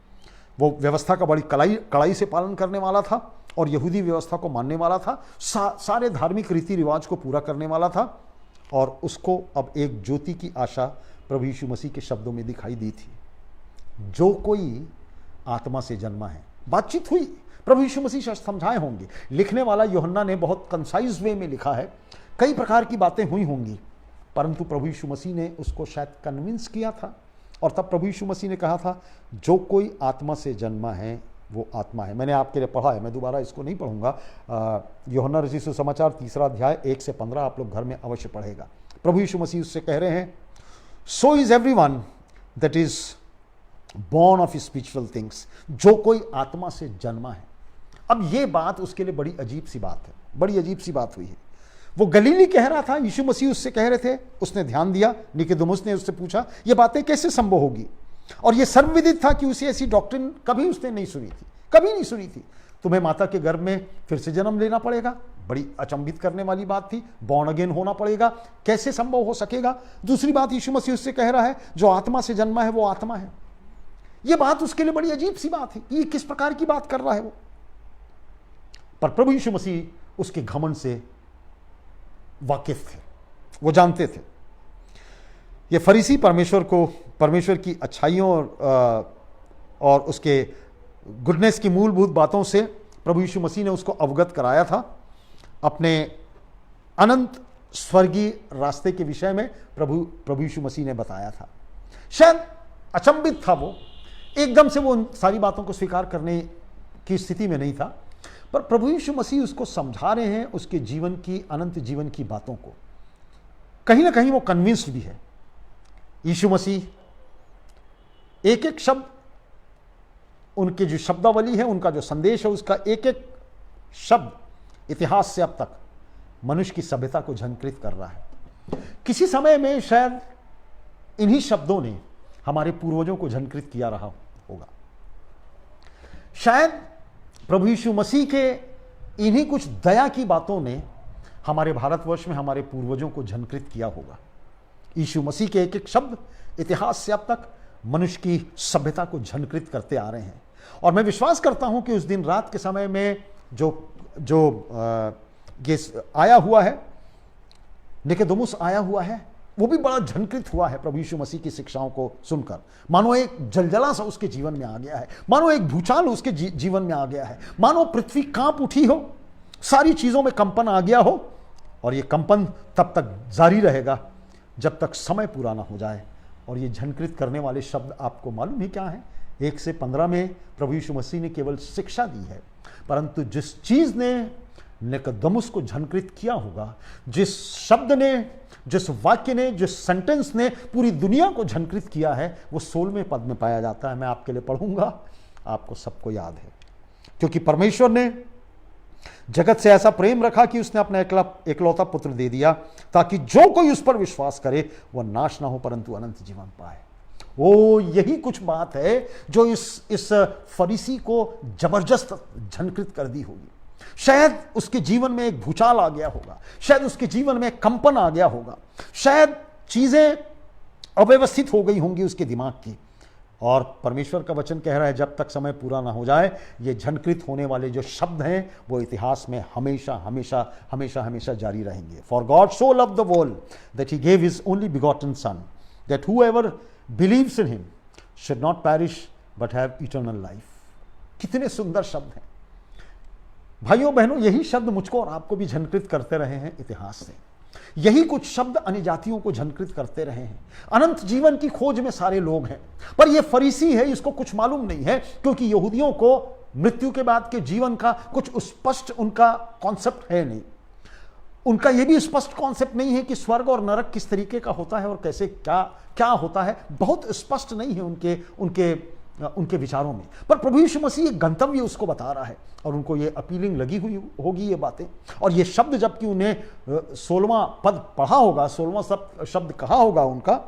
वो व्यवस्था का बड़ी कड़ाई से पालन करने वाला था और यहूदी व्यवस्था को मानने वाला था, सारे धार्मिक रीति रिवाज को पूरा करने वाला था। और उसको अब एक ज्योति की आशा प्रभु यीशु मसीह के शब्दों में दिखाई दी थी, जो कोई आत्मा से जन्मा है। बातचीत हुई, प्रभु यीशु मसीह शायद समझाए होंगे, लिखने वाला यूहन्ना ने बहुत कंसाइज वे में लिखा है, कई प्रकार की बातें हुई होंगी, परंतु प्रभु यीशु मसीह ने उसको शायद कन्विंस किया था। और तब प्रभु यीशु मसीह ने कहा था, जो कोई आत्मा से जन्मा है वो आत्मा है। मैंने आपके लिए पढ़ा है, मैं दोबारा इसको नहीं पढ़ूंगा। यूहन्ना रचित सुसमाचार 3 अध्याय 1 से 15 आप लोग घर में अवश्य पढ़ेगा। प्रभु यीशु मसीह उससे कह रहे हैं, so is everyone that is born of spiritual things, जो कोई आत्मा से जन्मा है। अब ये बात उसके लिए बड़ी अजीब सी बात है, बड़ी अजीब सी बात हुई है। वो गलीली कह रहा था, यीशु मसीह उससे कह रहे थे, उसने ध्यान दिया, निकोदेमुस ने उससे पूछा ये बातें कैसे संभव होगी। और ये सर्वविदित था कि उसे ऐसी डॉक्ट्रिन कभी उसने नहीं सुनी थी, कभी नहीं सुनी थी। तुम्हें माता के गर्भ में फिर से जन्म लेना पड़ेगा, बड़ी अचंभित करने वाली बात थी। बॉर्न अगेन होना पड़ेगा, कैसे संभव हो सकेगा। दूसरी बात, यीशु मसीह उससे कह रहा है, जो आत्मा से जन्मा है वो आत्मा है। यह बात उसके लिए बड़ी अजीब सी बात है, ये किस प्रकार की बात कर रहा है वो। पर प्रभु यीशु मसीह उसके घमंड से वाकिफ थे, वो जानते थे। ये फरीसी परमेश्वर की अच्छाइयों और उसके गुडनेस की मूलभूत बातों से प्रभु यीशु मसीह ने उसको अवगत कराया था। अपने अनंत स्वर्गीय रास्ते के विषय में प्रभु यीशु मसीह ने बताया था। शायद अचंभित था वो, एकदम से वो उन सारी बातों को स्वीकार करने की स्थिति में नहीं था, पर प्रभु यीशु मसीह उसको समझा रहे हैं उसके जीवन की, अनंत जीवन की बातों को। कहीं ना कहीं वो कन्विंस्ड भी है। यीशु मसीह एक एक शब्द, उनके जो शब्दावली है, उनका जो संदेश है, उसका एक एक शब्द इतिहास से अब तक मनुष्य की सभ्यता को झंकृत कर रहा है। किसी समय में शायद इन्हीं शब्दों ने हमारे पूर्वजों को झंकृत किया रहा होगा। शायद प्रभु यीशु मसीह के इन्हीं कुछ दया की बातों ने हमारे भारतवर्ष में हमारे पूर्वजों को झंकृत किया होगा। यीशु मसीह के एक एक शब्द इतिहास से अब तक मनुष्य की सभ्यता को झंकृत करते आ रहे हैं। और मैं विश्वास करता हूं कि उस दिन रात के समय में ये आया हुआ है, निकोदेमुस आया हुआ है, वो भी बड़ा झंकृत हुआ है प्रभु यीशु मसीह की शिक्षाओं को सुनकर। मानो एक जलजला सा उसके जीवन में आ गया है, मानो एक भूचाल उसके जीवन में आ गया है, मानो पृथ्वी कांप उठी हो, सारी चीजों में कंपन आ गया हो। और ये कंपन तब तक जारी रहेगा जब तक समय पूरा ना हो जाए। और ये झंकृत करने वाले शब्द आपको मालूम है क्या है? 1 से 15 में प्रभु यीशु मसीह ने केवल शिक्षा दी है, परंतु जिस चीज ने निकोदेमुस को झंकृत किया होगा, जिस शब्द ने, जिस वाक्य ने, जिस सेंटेंस ने पूरी दुनिया को झंकृत किया है, वो 16वें पद में पाया जाता है। मैं आपके लिए पढ़ूंगा, आपको सबको याद है। क्योंकि परमेश्वर ने जगत से ऐसा प्रेम रखा कि उसने अपना एकलौता पुत्र दे दिया, ताकि जो कोई उस पर विश्वास करे वह नाश ना हो परंतु अनंत जीवन पाए। वो यही कुछ बात है जो इस फरीसी को जबरदस्त झंकृत कर दी होगी। शायद उसके जीवन में एक भूचाल आ गया होगा, शायद उसके जीवन में एक कंपन आ गया होगा, शायद चीजें अव्यवस्थित हो गई होंगी उसके दिमाग की। और परमेश्वर का वचन कह रहा है जब तक समय पूरा ना हो जाए, ये झंकृत होने वाले जो शब्द हैं वो इतिहास में हमेशा हमेशा हमेशा हमेशा जारी रहेंगे। For God so loved the world that he gave his only begotten son that whoever believes in him should not perish but have eternal life. कितने सुंदर शब्द हैं भाइयों बहनों। यही शब्द मुझको और आपको भी झंकृत करते रहे हैं इतिहास से। यही कुछ शब्द अन्य जातियों को झंकृत करते रहे हैं। अनंत जीवन की खोज में सारे लोग हैं, पर यह फरीसी है, इसको कुछ मालूम नहीं है, क्योंकि यहूदियों को मृत्यु के बाद के जीवन का कुछ स्पष्ट उनका कॉन्सेप्ट है नहीं। उनका यह भी स्पष्ट कॉन्सेप्ट नहीं है कि स्वर्ग और नरक किस तरीके का होता है और कैसे क्या क्या होता है, बहुत स्पष्ट नहीं है उनके विचारों में। पर प्रभु यीशु मसीह एक गंतव्य उसको बता रहा है और उनको ये अपीलिंग लगी हुई होगी ये बातें। और ये शब्द जबकि उन्हें 16वां पद पढ़ा होगा, 16वां शब्द कहा होगा, उनका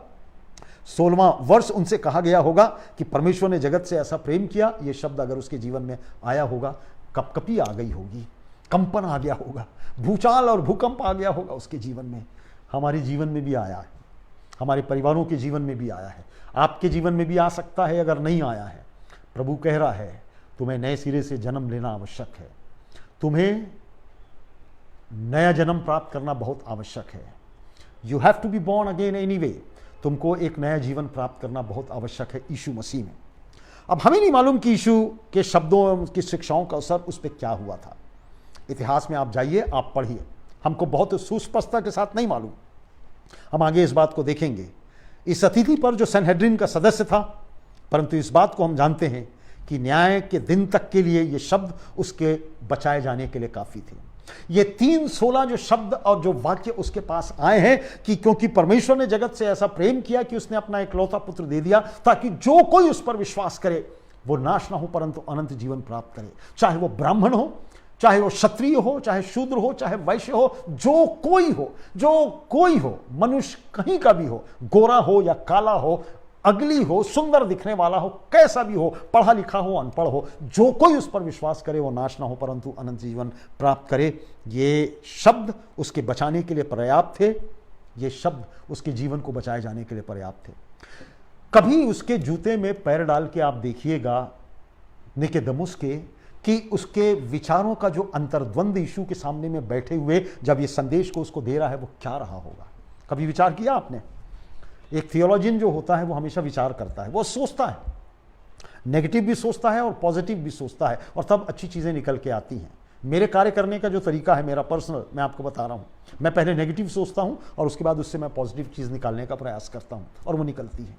16वां वर्ष उनसे कहा गया होगा कि परमेश्वर ने जगत से ऐसा प्रेम किया, ये शब्द अगर उसके जीवन में आया होगा, कपकपी आ गई होगी, कंपन आ गया होगा, भूचाल और भूकंप आ गया होगा उसके जीवन में। हमारे जीवन में भी आया है, हमारे परिवारों के जीवन में भी आया है, आपके जीवन में भी आ सकता है अगर नहीं आया है। प्रभु कह रहा है तुम्हें नए सिरे से जन्म लेना आवश्यक है, तुम्हें नया जन्म प्राप्त करना बहुत आवश्यक है। You have to be born again anyway. तुमको एक नया जीवन प्राप्त करना बहुत आवश्यक है यीशु मसीह में। अब हमें नहीं मालूम कि यीशु के शब्दों की शिक्षाओं का असर उस पर क्या हुआ था। इतिहास में आप जाइए, आप पढ़िए, हमको बहुत सुस्पष्टता के साथ नहीं मालूम। हम आगे इस बात को देखेंगे। इस अतिथि पर जो सनहेड्रिन का सदस्य था, परंतु इस बात को हम जानते हैं कि न्याय के दिन तक के लिए ये शब्द उसके बचाए जाने के लिए काफी थे। ये 3:16 जो शब्द और जो वाक्य उसके पास आए हैं कि क्योंकि परमेश्वर ने जगत से ऐसा प्रेम किया कि उसने अपना एकलौता पुत्र दे दिया, ताकि जो कोई उस पर विश्वास करे वो नाश ना हो परंतु अनंत जीवन प्राप्त करे। चाहे वो ब्राह्मण हो, चाहे वो क्षत्रिय हो, चाहे शूद्र हो, चाहे वैश्य हो, जो कोई हो, मनुष्य कहीं का भी हो, गोरा हो या काला हो, अगली हो, सुंदर दिखने वाला हो, कैसा भी हो, पढ़ा लिखा हो, अनपढ़ हो, जो कोई उस पर विश्वास करे वो नाश ना हो परंतु अनंत जीवन प्राप्त करे। ये शब्द उसके बचाने के लिए पर्याप्त थे, ये शब्द उसके जीवन को बचाए जाने के लिए पर्याप्त थे। कभी उसके जूते में पैर डाल के आप देखिएगा निकोदेमुस के, कि उसके विचारों का जो अंतर्द्वंद यीशु के सामने में बैठे हुए जब ये संदेश को उसको दे रहा है वो क्या रहा होगा। कभी विचार किया आपने? एक थियोलॉजियन जो होता है वो हमेशा विचार करता है, वो सोचता है, नेगेटिव भी सोचता है और पॉजिटिव भी सोचता है, और तब अच्छी चीजें निकल के आती हैं। मेरे कार्य करने का जो तरीका है मेरा पर्सनल, मैं आपको बता रहा हूँ, मैं पहले नेगेटिव सोचता हूँ और उसके बाद उससे मैं पॉजिटिव चीज़ निकालने का प्रयास करता हूँ और वो निकलती है।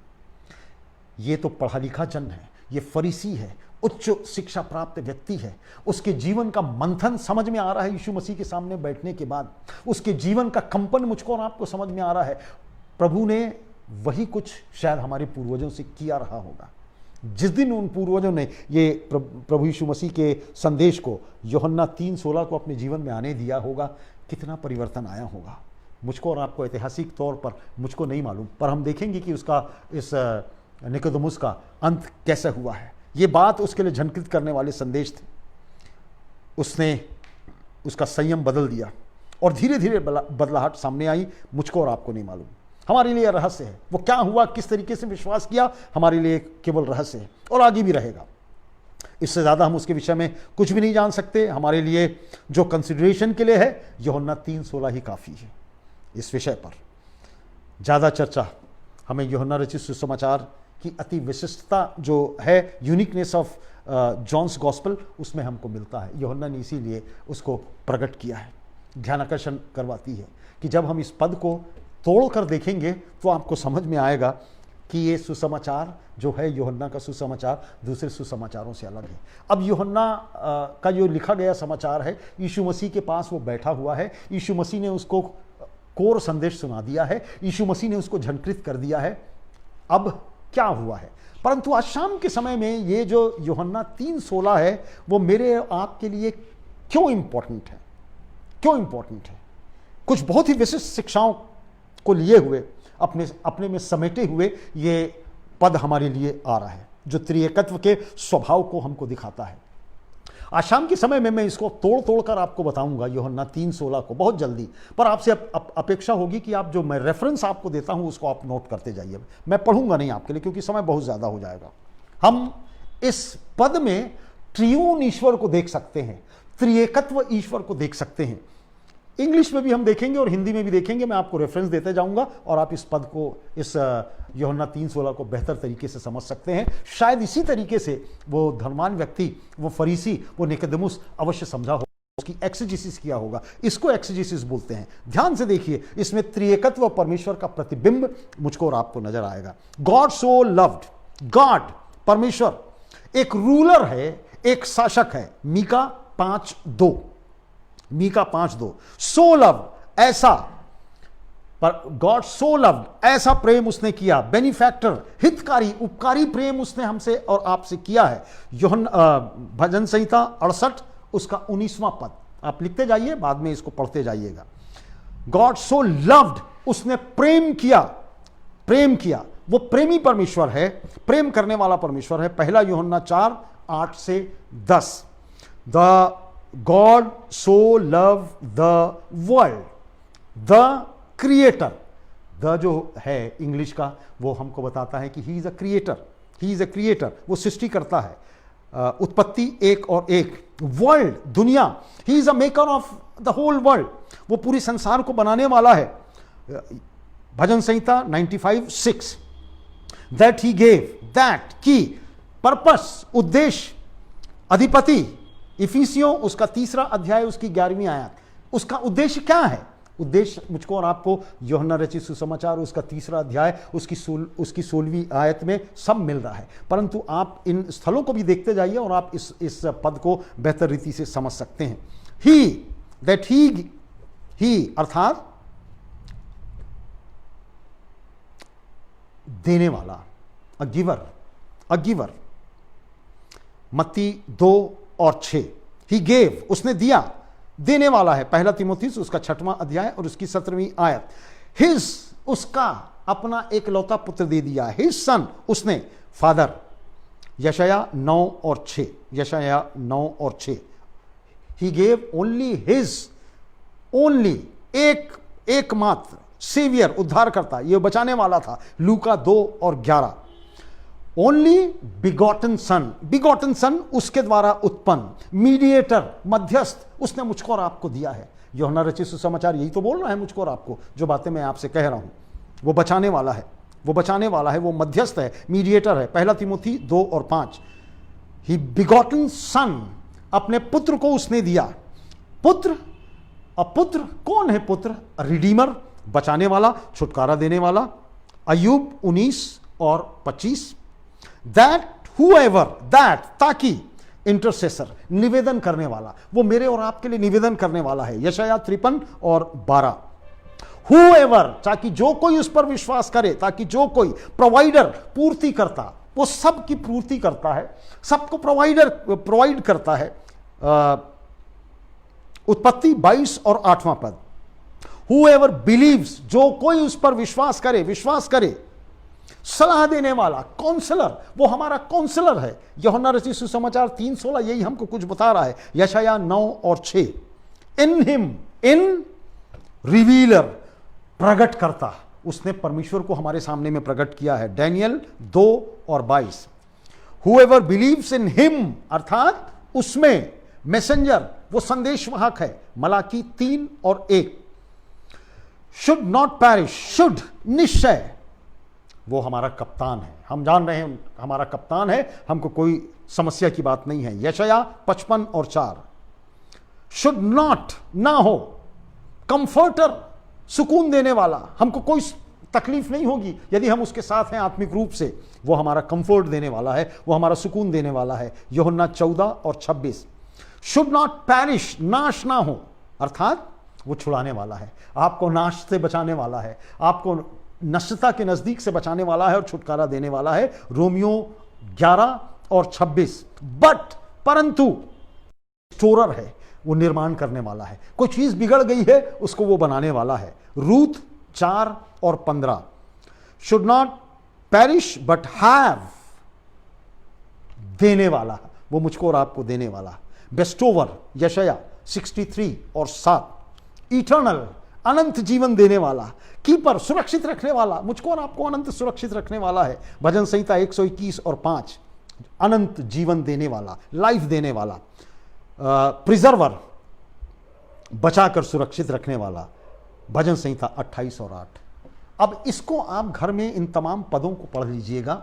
ये तो पढ़ा लिखा जन है, ये फरीसी है, उच्च शिक्षा प्राप्त व्यक्ति है, उसके जीवन का मंथन समझ में आ रहा है यीशु मसीह के सामने बैठने के बाद, उसके जीवन का कंपन मुझको और आपको समझ में आ रहा है। प्रभु ने वही कुछ शायद हमारे पूर्वजों से किया रहा होगा। जिस दिन उन पूर्वजों ने ये प्रभु यीशु मसीह के संदेश को, यूहन्ना 3:16 को अपने जीवन में आने दिया होगा, कितना परिवर्तन आया होगा। मुझको और आपको ऐतिहासिक तौर पर मुझको नहीं मालूम, पर हम देखेंगे कि उसका इस निकोदेमुस का अंत कैसे हुआ है। ये बात उसके लिए झंकृत करने वाले संदेश थे। उसने उसका संयम बदल दिया और धीरे धीरे बदलाहट सामने आई। मुझको और आपको नहीं मालूम, हमारे लिए रहस्य है। वो क्या हुआ, किस तरीके से विश्वास किया, हमारे लिए केवल रहस्य है और आगे भी रहेगा। इससे ज़्यादा हम उसके विषय में कुछ भी नहीं जान सकते। हमारे लिए जो कंसिडरेशन के लिए है, यूहन्ना 3:16 ही काफ़ी है। इस विषय पर ज़्यादा चर्चा हमें यूहन्ना रचित सुसमाचार की अति विशिष्टता जो है, यूनिकनेस ऑफ जॉन्स गॉस्पेल, उसमें हमको मिलता है। यूहन्ना ने इसीलिए उसको प्रकट किया है। ध्यानाकर्षण करवाती है कि जब हम इस पद को तोड़ कर देखेंगे तो आपको समझ में आएगा कि ये सुसमाचार जो है, यूहन्ना का सुसमाचार दूसरे सुसमाचारों से अलग है। अब यूहन्ना का जो लिखा गया समाचार है, यीशु मसीह के पास वो बैठा हुआ है, यीशु मसीह ने उसको कोर संदेश सुना दिया है, यीशु मसीह ने उसको झंकृत कर दिया है। अब क्या हुआ है, परंतु आज शाम के समय में ये जो यूहन्ना 3:16 है, वो मेरे आपके लिए क्यों इंपॉर्टेंट है, क्यों इंपॉर्टेंट है? कुछ बहुत ही विशिष्ट शिक्षाओं को लिए हुए, अपने में समेटे हुए ये पद हमारे लिए आ रहा है, जो त्रिएकत्व के स्वभाव को हमको दिखाता है। आज शाम के समय में मैं इसको तोड़ कर आपको बताऊंगा, यूहन्ना 3:16 को, बहुत जल्दी। पर आपसे अपेक्षा होगी कि आप जो मैं रेफरेंस आपको देता हूं उसको आप नोट करते जाइए। मैं पढ़ूंगा नहीं आपके लिए, क्योंकि समय बहुत ज़्यादा हो जाएगा। हम इस पद में त्रियून ईश्वर को देख सकते हैं, त्रिएकत्व ईश्वर को देख सकते हैं। इंग्लिश में भी हम देखेंगे और हिंदी में भी देखेंगे। मैं आपको रेफरेंस देते जाऊंगा और आप इस पद को, इस यूहन्ना 3:16 को बेहतर तरीके से समझ सकते हैं। शायद इसी तरीके से वो धर्मांध व्यक्ति, वो फरीसी, वो निकोदेमुस अवश्य समझा होगा, उसकी एक्सेजेसिस किया होगा। इसको एक्सेजेसिस बोलते हैं। ध्यान से देखिए, इसमें त्रिएकत्व परमेश्वर का प्रतिबिंब मुझको और आपको नजर आएगा। गॉड सो लव्ड, गॉड परमेश्वर एक रूलर है, एक शासक है। मीका 5:2, मीका 5:2, सो लव, ऐसा, पर गॉड सो लव, ऐसा प्रेम उसने किया, बेनिफैक्टर, हितकारी, उपकारी प्रेम उसने हमसे और आपसे किया है। भजन संहिता 68 उसका 19वां पद आप लिखते जाइए, बाद में इसको पढ़ते जाइएगा। गॉड सो लव्ड, उसने प्रेम किया, प्रेम किया। वो प्रेमी परमेश्वर है, प्रेम करने वाला परमेश्वर है। पहला यूहन्ना 4:8-10, the God so loved the world, the creator, the जो है इंग्लिश का, वो हमको बताता है कि ही is a creator, he is a creator, वो सृष्टि करता है। उत्पत्ति 1 और 1, वर्ल्ड, दुनिया, he is a maker of the whole world, वो पूरी संसार को बनाने वाला है। भजन संहिता 95:6, दैट ही गेव, दैट की, पर्पस, उद्देश्य, अधिपति। इफिसियों उसका 3 अध्याय उसकी 11वीं आयत, उसका उद्देश्य क्या है? उद्देश्य मुझको और आपको यूहन्ना रचित सुसमाचार उसका 3 अध्याय उसकी 16वीं आयत में सब मिल रहा है। परंतु आप इन स्थलों को भी देखते जाइए और आप इस पद को बेहतर रीति से समझ सकते हैं। ही, दैट ही अर्थात देने वाला, अ गिवर, अ गिवर। मत्ती 2 और 6, ही गेव, उसने दिया, देने वाला है। पहला तीमुथियुस उसका 6वां अध्याय और उसकी 17वीं आयत। हिज, उसका अपना एकलौता पुत्र दे दिया, हिज सन, उसने, फादर। यशाया 9 और 6, यशाया 9 और 6, he gave only his, only, एकमात्र, सेवियर, उद्धार करता, ये बचाने वाला था। लूका 2 और 11, ओनली बिगॉटन सन, बिगॉटन सन उसके द्वारा उत्पन्न, मीडिएटर, मध्यस्थ, उसने मुझको और आपको दिया है। यूहन्ना रचित सुसमाचार यही तो बोल रहा है मुझको और आपको, जो बातें मैं आपसे कह रहा हूं। वो बचाने वाला है, वो बचाने वाला है, वो मध्यस्थ है, मीडिएटर है। पहला तीमुथी 2 और 5, ही बिगॉटन सन, अपने पुत्र को उसने दिया, पुत्र, अब पुत्र कौन है? पुत्र रिडीमर, बचाने वाला, छुटकारा देने वाला। अय्यूब 19 और 25, दैट हुएवर, दैट ताकि, इंटरसेसर निवेदन करने वाला, वो मेरे और आपके लिए निवेदन करने वाला है। यशायाह 53 और 12, हुएवर, ताकि जो कोई उस पर विश्वास करे, ताकि जो कोई, प्रोवाइडर, पूर्ति करता, वो सब की पूर्ति करता है, सबको प्रोवाइड करता है। उत्पत्ति 22 और 8वां पद, हुएवर बिलीव्स, जो कोई उस पर विश्वास करे, सलाह देने वाला, काउंसलर, वो हमारा काउंसलर है। यूहन्ना रचित सुसमाचार 3:16 यही हमको कुछ बता रहा है। यशायाह 9 और 6, इन हिम, इन रिवीलर, प्रकट करता, उसने परमेश्वर को हमारे सामने में प्रकट किया है। डैनियल 2 और 22, हुएवर बिलीव्स इन हिम, अर्थात उसमें, मैसेंजर, वो संदेशवाहक है। मलाकी 3 और 1, शुड नॉट पैरिश, शुड, निश्चय, वो हमारा कप्तान है। हम जान रहे हैं हमारा कप्तान है, हमको कोई समस्या की बात नहीं है। यशायाह 55 और 4, शुड नॉट, ना हो, कंफर्टर, सुकून देने वाला, हमको कोई तकलीफ नहीं होगी यदि हम उसके साथ हैं आत्मिक रूप से, वो हमारा कंफर्ट देने वाला है, वो हमारा सुकून देने वाला है। यूहन्ना 14 और 26, शुड नॉट पैरिश, नाश ना हो, अर्थात वो छुड़ाने वाला है, आपको नाश से बचाने वाला है, आपको नश्यता के नजदीक से बचाने वाला है और छुटकारा देने वाला है। रोमियो 11 और 26, बट, परंतु, स्टोरर है, वो निर्माण करने वाला है, कोई चीज बिगड़ गई है उसको वो बनाने वाला है। रूथ 4 और 15, should not parish but have, देने वाला, वो मुझको और आपको देने वाला। बेस्टोवर, यशायाह 63 और 7, इटर्नल, अनंत जीवन देने वाला। कीपर, सुरक्षित रखने वाला, मुझको और आपको अनंत सुरक्षित रखने वाला है। भजन संहिता 121 और 5, अनंत जीवन देने वाला, लाइफ देने वाला। प्रिजर्वर, बचाकर सुरक्षित रखने वाला। भजन संहिता 28 और 8। अब इसको आप घर में इन तमाम पदों को पढ़ लीजिएगा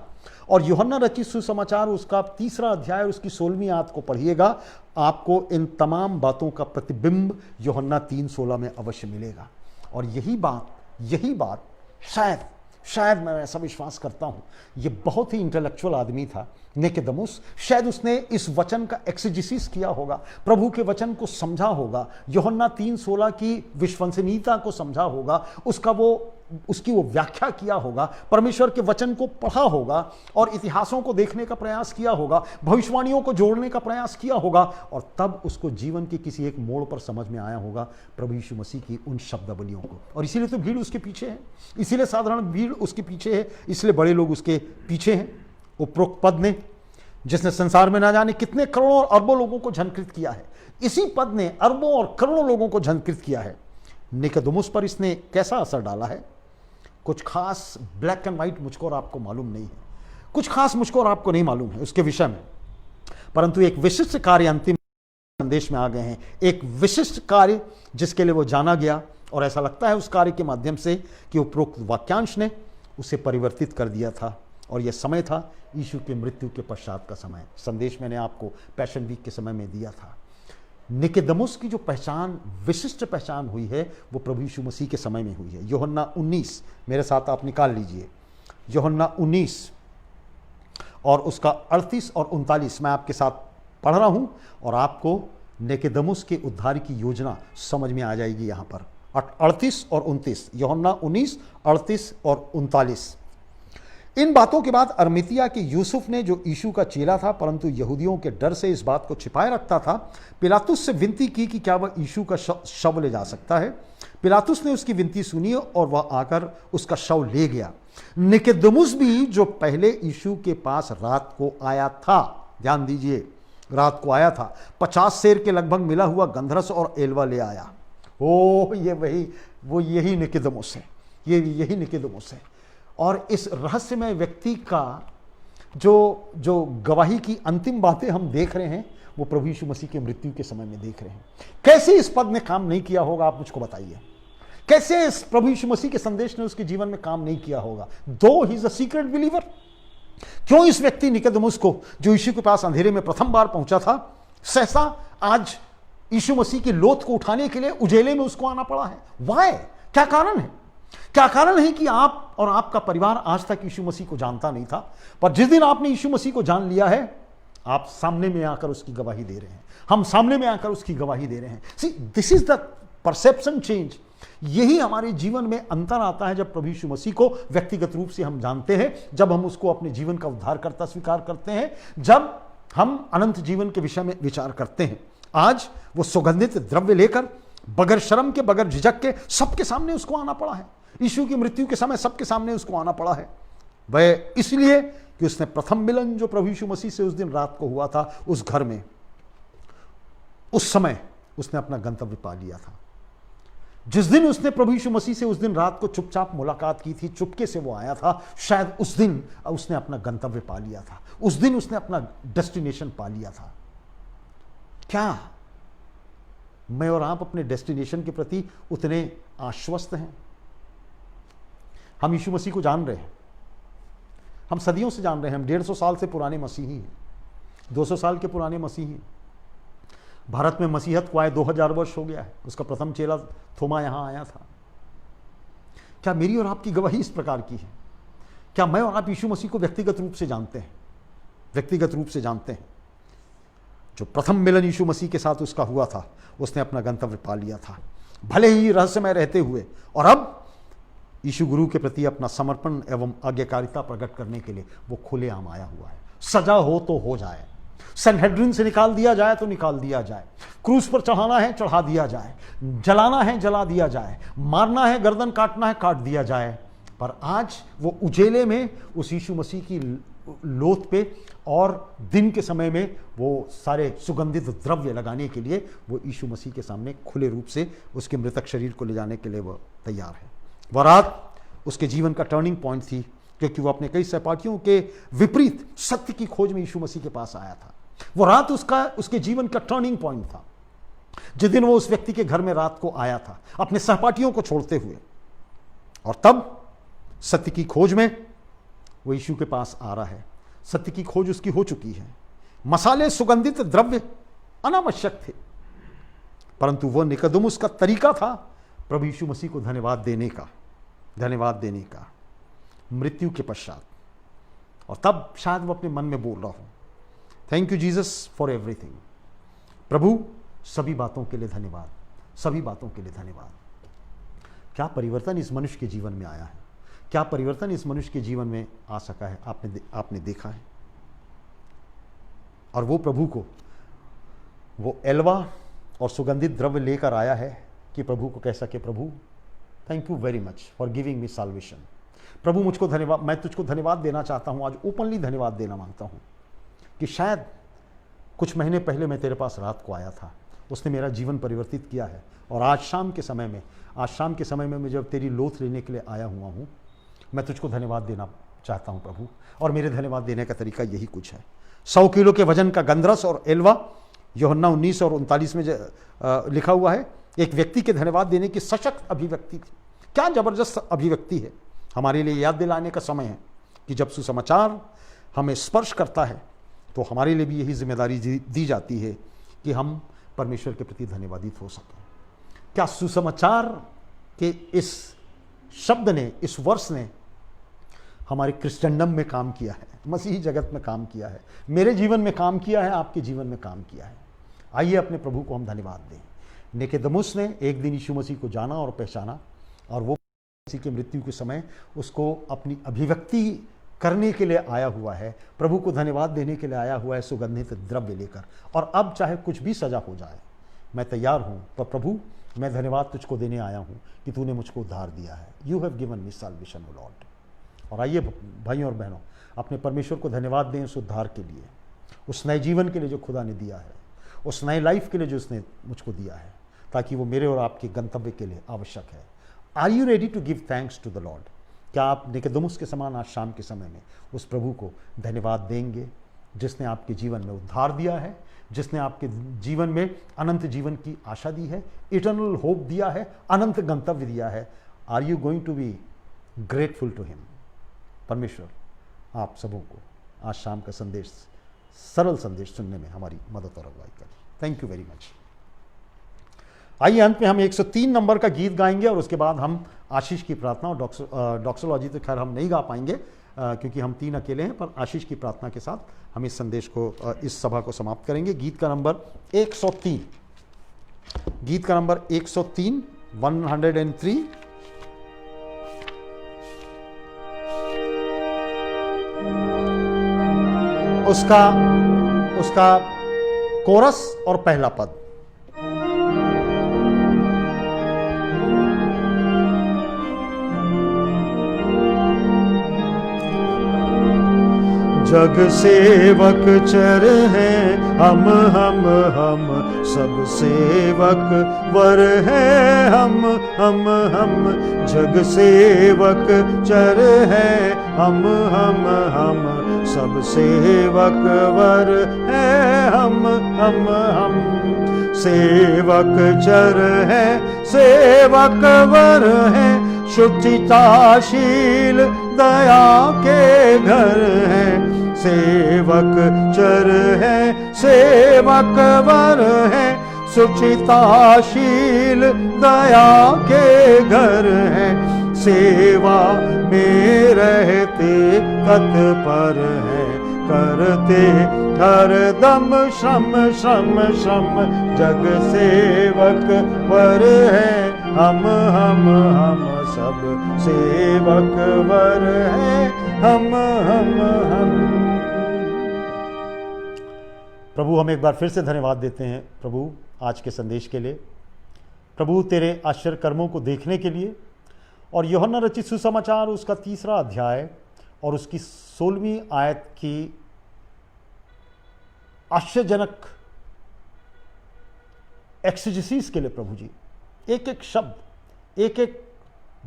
और यूहन्ना रचित सुसमाचार उसका 3रा अध्याय और उसकी 16वीं आयत को पढ़िएगा, आपको इन तमाम बातों का प्रतिबिंब यूहन्ना 3:16 में अवश्य मिलेगा। और यही बात शायद मैं ऐसा विश्वास करता हूं, ये बहुत ही इंटेलेक्चुअल आदमी था निकोदेमुस, शायद उसने इस वचन का एक्सेजेसिस किया होगा, प्रभु के वचन को समझा होगा, यूहन्ना 3:16 की विश्वसनीयता को समझा होगा, उसकी वो व्याख्या किया होगा, परमेश्वर के वचन को पढ़ा होगा और इतिहासों को देखने का प्रयास किया होगा, भविष्यवाणियों को जोड़ने का प्रयास किया होगा और तब उसको जीवन के किसी एक मोड़ पर समझ में आया होगा प्रभु यीशु मसीह की उन शब्दावलियों को। और इसीलिए तो भीड़ उसके पीछे है, इसीलिए साधारण भीड़ उसके पीछे है, इसलिए बड़े लोग उसके पीछे हैं। उपरोक्त पद ने, जिसने संसार में ना जाने कितने करोड़ों और अरबों लोगों को झंकृत किया है, इसी पद ने अरबों और करोड़ों लोगों को झंकृत किया है। निकोदेमुस पर इसने कैसा असर डाला है? कुछ खास ब्लैक एंड व्हाइट मुझको और आपको मालूम नहीं है, कुछ खास मुझको और आपको नहीं मालूम है उसके विषय में, परंतु एक विशिष्ट कार्य अंतिम संदेश में आ गए हैं, एक विशिष्ट कार्य जिसके लिए वो जाना गया और ऐसा लगता है उस कार्य के माध्यम से कि उपरोक्त वाक्यांश ने उसे परिवर्तित कर दिया था। और यह समय था यीशु की मृत्यु के पश्चात का समय। संदेश मैंने आपको पैशन वीक के समय में दिया था। निकोदेमुस की जो पहचान, विशिष्ट पहचान हुई है, वो प्रभु यीशु मसीह के समय में हुई है। यूहन्ना 19 मेरे साथ आप निकाल लीजिए, यूहन्ना 19 और उसका 38 और 39 मैं आपके साथ पढ़ रहा हूं और आपको निकोदेमुस के उद्धार की योजना समझ में आ जाएगी। यहां पर 38 और 29, यूहन्ना 19, 38 और 39। इन बातों के बाद अरमितिया के यूसुफ ने, जो यीशु का चेला था परंतु यहूदियों के डर से इस बात को छिपाए रखता था, पिलातुस से विनती की कि क्या वह यीशु का शव ले जा सकता है। पिलातुस ने उसकी विनती सुनी और वह आकर उसका शव ले गया। निकोदेमुस भी, जो पहले यीशु के पास रात को आया था, ध्यान दीजिए, रात को आया था, 50 सेर के लगभग मिला हुआ गंधरस और एलवा ले आया। ओ, यही निकोदेमुस है, यही निकोदेमुस है। और इस रहस्यमय व्यक्ति का जो गवाही की अंतिम बातें हम देख रहे हैं, वो प्रभु यीशु मसीह के मृत्यु के समय में देख रहे हैं। कैसे इस पद ने काम नहीं किया होगा, आप मुझको बताइए। कैसे इस प्रभु यीशु मसीह के संदेश ने उसके जीवन में काम नहीं किया होगा, दो ही इज अ सीक्रेट बिलीवर। क्यों इस व्यक्ति निकोदेमुस को, जो यीशु के पास अंधेरे में प्रथम बार पहुंचा था, सहसा आज यीशु मसीह की लोथ को उठाने के लिए उजेले में उसको आना पड़ा है? वाई? क्या कारण है? क्या कारण है कि आप और आपका परिवार आज तक यीशु मसीह को जानता नहीं था, पर जिस दिन आपने यीशु मसीह को जान लिया है, आप सामने में आकर उसकी गवाही दे रहे हैं, हम सामने में आकर उसकी गवाही दे रहे हैं। See, this is the perception change. यही हमारे जीवन में अंतर आता है जब प्रभु यीशु मसीह को व्यक्तिगत रूप से हम जानते हैं, जब हम उसको अपने जीवन का उद्धारकर्ता स्वीकार करते हैं, जब हम अनंत जीवन के विषय में विचार करते हैं। आज वो सुगंधित द्रव्य लेकर बगैर शर्म के, बगैर झिझक के सबके सामने उसको आना पड़ा है। यीशु की मृत्यु के समय सबके सामने उसको आना पड़ा है। वह इसलिए कि उसने प्रथम मिलन जो प्रभु यीशु मसीह से उस दिन रात को हुआ था, उस घर में, उस समय उसने अपना गंतव्य पा लिया था। जिस दिन उसने प्रभु यीशु मसीह से उस दिन रात को चुपचाप मुलाकात की थी, चुपके से वो आया था, शायद उस दिन उसने अपना गंतव्य पा लिया था, उस दिन उसने अपना डेस्टिनेशन पा लिया था। क्या मैं और आप अपने डेस्टिनेशन के प्रति उतने आश्वस्त हैं? हम यीशु मसीह को जान रहे हैं, हम सदियों से जान रहे हैं, हम 150 साल से पुराने मसीही हैं, 200 साल के पुराने मसीही हैं। भारत में मसीहत को आए 2000 वर्ष हो गया है। उसका प्रथम चेला थोमा यहां आया था। क्या मेरी और आपकी गवाही इस प्रकार की है? क्या मैं और आप यीशु मसीह को व्यक्तिगत रूप से जानते हैं? व्यक्तिगत रूप से जानते हैं। जो प्रथम मिलन यीशु मसीह के साथ उसका हुआ था, उसने अपना गंतव्य पा लिया था, भले ही रहस्यमय रहते हुए, और अब यीशु गुरु के प्रति अपना समर्पण एवं आज्ञाकारिता प्रकट करने के लिए वो खुलेआम आया हुआ है। सजा हो तो हो जाए, सनहेड्रिन से निकाल दिया जाए तो निकाल दिया जाए, क्रूस पर चढ़ाना है चढ़ा दिया जाए, जलाना है जला दिया जाए, मारना है गर्दन काटना है काट दिया जाए, पर आज वो उजेले में उस यीशु मसीह की लोथ पे और दिन के समय में वो सारे सुगंधित द्रव्य लगाने के लिए वो यीशु मसीह के सामने खुले रूप से उसके मृतक शरीर को ले जाने के लिए वो तैयार है। वह रात उसके जीवन का टर्निंग पॉइंट थी, क्योंकि वो अपने कई सहपाठियों के विपरीत सत्य की खोज में यीशु मसीह के पास आया था। वो रात उसके जीवन का टर्निंग पॉइंट था, जिस दिन वो उस व्यक्ति के घर में रात को आया था अपने सहपाठियों को छोड़ते हुए, और तब सत्य की खोज में वो यीशु के पास आ रहा है। सत्य की खोज उसकी हो चुकी है। मसाले, सुगंधित द्रव्य अनावश्यक थे, परंतु वह निकोदेमुस का तरीका था प्रभु यीशु मसीह को धन्यवाद देने का मृत्यु के पश्चात। और तब शायद वो अपने मन में बोल रहा हो, thank you Jesus for everything. प्रभु सभी बातों के लिए धन्यवाद, सभी बातों के लिए धन्यवाद। क्या परिवर्तन इस मनुष्य के जीवन में आया है? क्या परिवर्तन इस मनुष्य के जीवन में आ सका है? आपने देखा है। और वो प्रभु को वो एलवा और सुगंधित द्रव्य लेकर आया है कि प्रभु को कह सके, प्रभु thank you very much for giving me salvation. प्रभु मुझको धन्यवाद, मैं तुझको धन्यवाद देना चाहता हूँ, आज ओपनली धन्यवाद देना मांगता हूँ कि शायद कुछ महीने पहले मैं तेरे पास रात को आया था, उसने मेरा जीवन परिवर्तित किया है, और आज शाम के समय में मैं जब तेरी लोथ लेने के लिए आया हुआ हूँ, मैं तुझको धन्यवाद देना चाहता हूँ प्रभु। और मेरे धन्यवाद देने का तरीका यही कुछ है। 100 किलो के वजन का गंधरस और एलवा, यूहन्ना 19 और 39 में लिखा हुआ है, एक व्यक्ति के धन्यवाद देने की सशक्त अभिव्यक्ति थी। क्या जबरदस्त अभिव्यक्ति है। हमारे लिए याद दिलाने का समय है कि जब सुसमाचार हमें स्पर्श करता है तो हमारे लिए भी यही जिम्मेदारी दी जाती है कि हम परमेश्वर के प्रति धन्यवादित हो सकें। क्या सुसमाचार के इस शब्द ने, इस वर्ष ने हमारे क्रिश्चियनडम में काम किया है, मसीही जगत में काम किया है, मेरे जीवन में काम किया है, आपके जीवन में काम किया है। आइए अपने प्रभु को हम धन्यवाद दें। निकोदेमुस ने एक दिन यीशु मसीह को जाना और पहचाना, और वो मसीह की मृत्यु के समय उसको अपनी अभिव्यक्ति करने के लिए आया हुआ है, प्रभु को धन्यवाद देने के लिए आया हुआ है सुगंधित द्रव्य लेकर। और अब चाहे कुछ भी सजा हो जाए, मैं तैयार हूँ, पर प्रभु मैं धन्यवाद तुझको देने आया हूँ कि तूने मुझको उद्धार दिया है। You have given me salvation O Lord. और आइए भाइयों और बहनों, अपने परमेश्वर को धन्यवाद दें उस उद्धार के लिए, उस नए जीवन के लिए जो खुदा ने दिया है, उस नए लाइफ के लिए जो उसने मुझको दिया है, ताकि वो मेरे और आपके गंतव्य के लिए आवश्यक है। Are you ready to give thanks to the Lord? क्या आप निकोदेमुस के समान आज शाम के समय में उस प्रभु को धन्यवाद देंगे जिसने आपके जीवन में उद्धार दिया है, जिसने आपके जीवन में अनंत जीवन की आशा दी है, इटर्नल होप दिया है, अनंत गंतव्य दिया है? Are you going to be grateful to him? परमेश्वर आप सबों को आज शाम का संदेश, सरल संदेश सुनने में हमारी मदद और अगुवाई करें। Thank you very much. आइए अंत में हम 103 नंबर का गीत गाएंगे और उसके बाद हम आशीष की प्रार्थना और डॉक्सोलॉजी तो खैर हम नहीं गा पाएंगे क्योंकि हम 3 अकेले हैं, पर आशीष की प्रार्थना के साथ हम इस संदेश को, इस सभा को समाप्त करेंगे। गीत का नंबर 103, गीत का नंबर 103, 103। उसका कोरस और पहला पद। जग सेवक चर हैं हम सब सेवक वर हैं हम जग सेवक चर हैं हम सब सेवक वर हैं हम सेवक चर हैं सेवक वर हैं शुचिताशील दया के घर हैं सेवक चर हैं सेवक वर हैं सुचिताशील दया के घर हैं सेवा में रहते तत्पर हैं करते हर दम श्रम जग सेवक वर हैं हम सब सेवक वर हैं हम। प्रभु हम एक बार फिर से धन्यवाद देते हैं प्रभु आज के संदेश के लिए, प्रभु तेरे आश्चर्य कर्मों को देखने के लिए, और यूहन्ना रचित सुसमाचार उसका 3रा अध्याय और उसकी 16वीं आयत की आश्चर्यजनक एक्सेजेसिस के लिए प्रभु जी, एक एक शब्द एक एक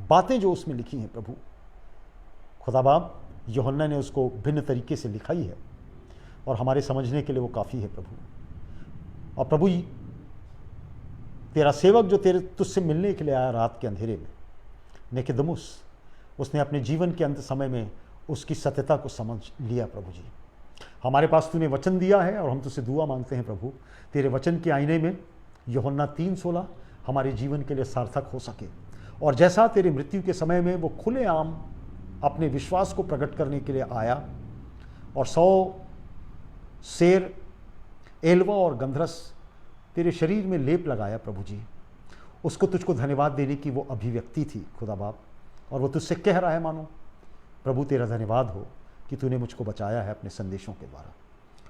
बातें जो उसमें लिखी हैं प्रभु खुदा बाप, यूहन्ना ने उसको भिन्न तरीके से लिखा ही है और हमारे समझने के लिए वो काफ़ी है प्रभु। और प्रभु तेरा सेवक जो तेरे तुझसे मिलने के लिए आया रात के अंधेरे में, निकोदेमुस, उसने अपने जीवन के अंत समय में उसकी सत्यता को समझ लिया प्रभु जी। हमारे पास तूने वचन दिया है और हम तुझसे दुआ मांगते हैं प्रभु, तेरे वचन के आईने में यूहन्ना 3:16 हमारे जीवन के लिए सार्थक हो सके, और जैसा तेरे मृत्यु के समय में वो खुलेआम अपने विश्वास को प्रकट करने के लिए आया और 100 शेर, एलवा और गंधरस तेरे शरीर में लेप लगाया प्रभु जी, उसको तुझको धन्यवाद देने की वो अभिव्यक्ति थी खुदा बाप, और वो तुझसे कह रहा है मानो प्रभु तेरा धन्यवाद हो कि तूने मुझको बचाया है अपने संदेशों के द्वारा।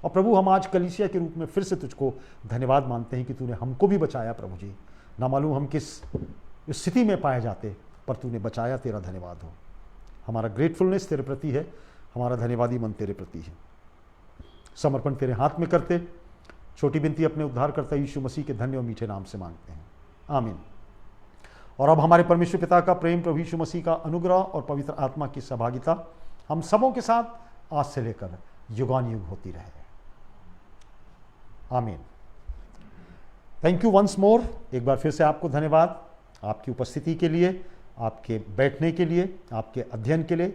और प्रभु हम आज कलीसिया के रूप में फिर से तुझको धन्यवाद मानते हैं कि तूने हमको भी बचाया प्रभु जी, ना मालूम हम किस स्थिति में पाए जाते, पर तूने बचाया, तेरा धन्यवाद हो। हमारा ग्रेटफुलनेस तेरे प्रति है, हमारा धन्यवादी मन तेरे प्रति है। समर्पण तेरे हाथ में करते छोटी विनती अपने उद्धारकर्ता यीशु मसीह के धन्य और मीठे नाम से मांगते हैं, आमीन। और अब हमारे परमेश्वर पिता का प्रेम, प्रभु यीशु मसीह का अनुग्रह और पवित्र आत्मा की सहभागिता हम सबों के साथ आज से लेकर युगानुयुग होती रहे, आमीन। थैंक यू वंस मोर, एक बार फिर से आपको धन्यवाद आपकी उपस्थिति के लिए, आपके बैठने के लिए, आपके अध्ययन के लिए।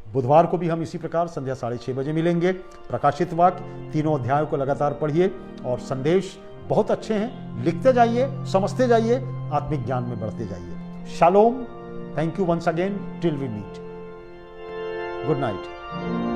बुधवार को भी हम इसी प्रकार संध्या 6:30 बजे मिलेंगे। प्रकाशित वाक्य 3 अध्यायों को लगातार पढ़िए और संदेश बहुत अच्छे हैं, लिखते जाइए, समझते जाइए, आत्मिक ज्ञान में बढ़ते जाइए। शालोम, thank you once again, till we meet, good night.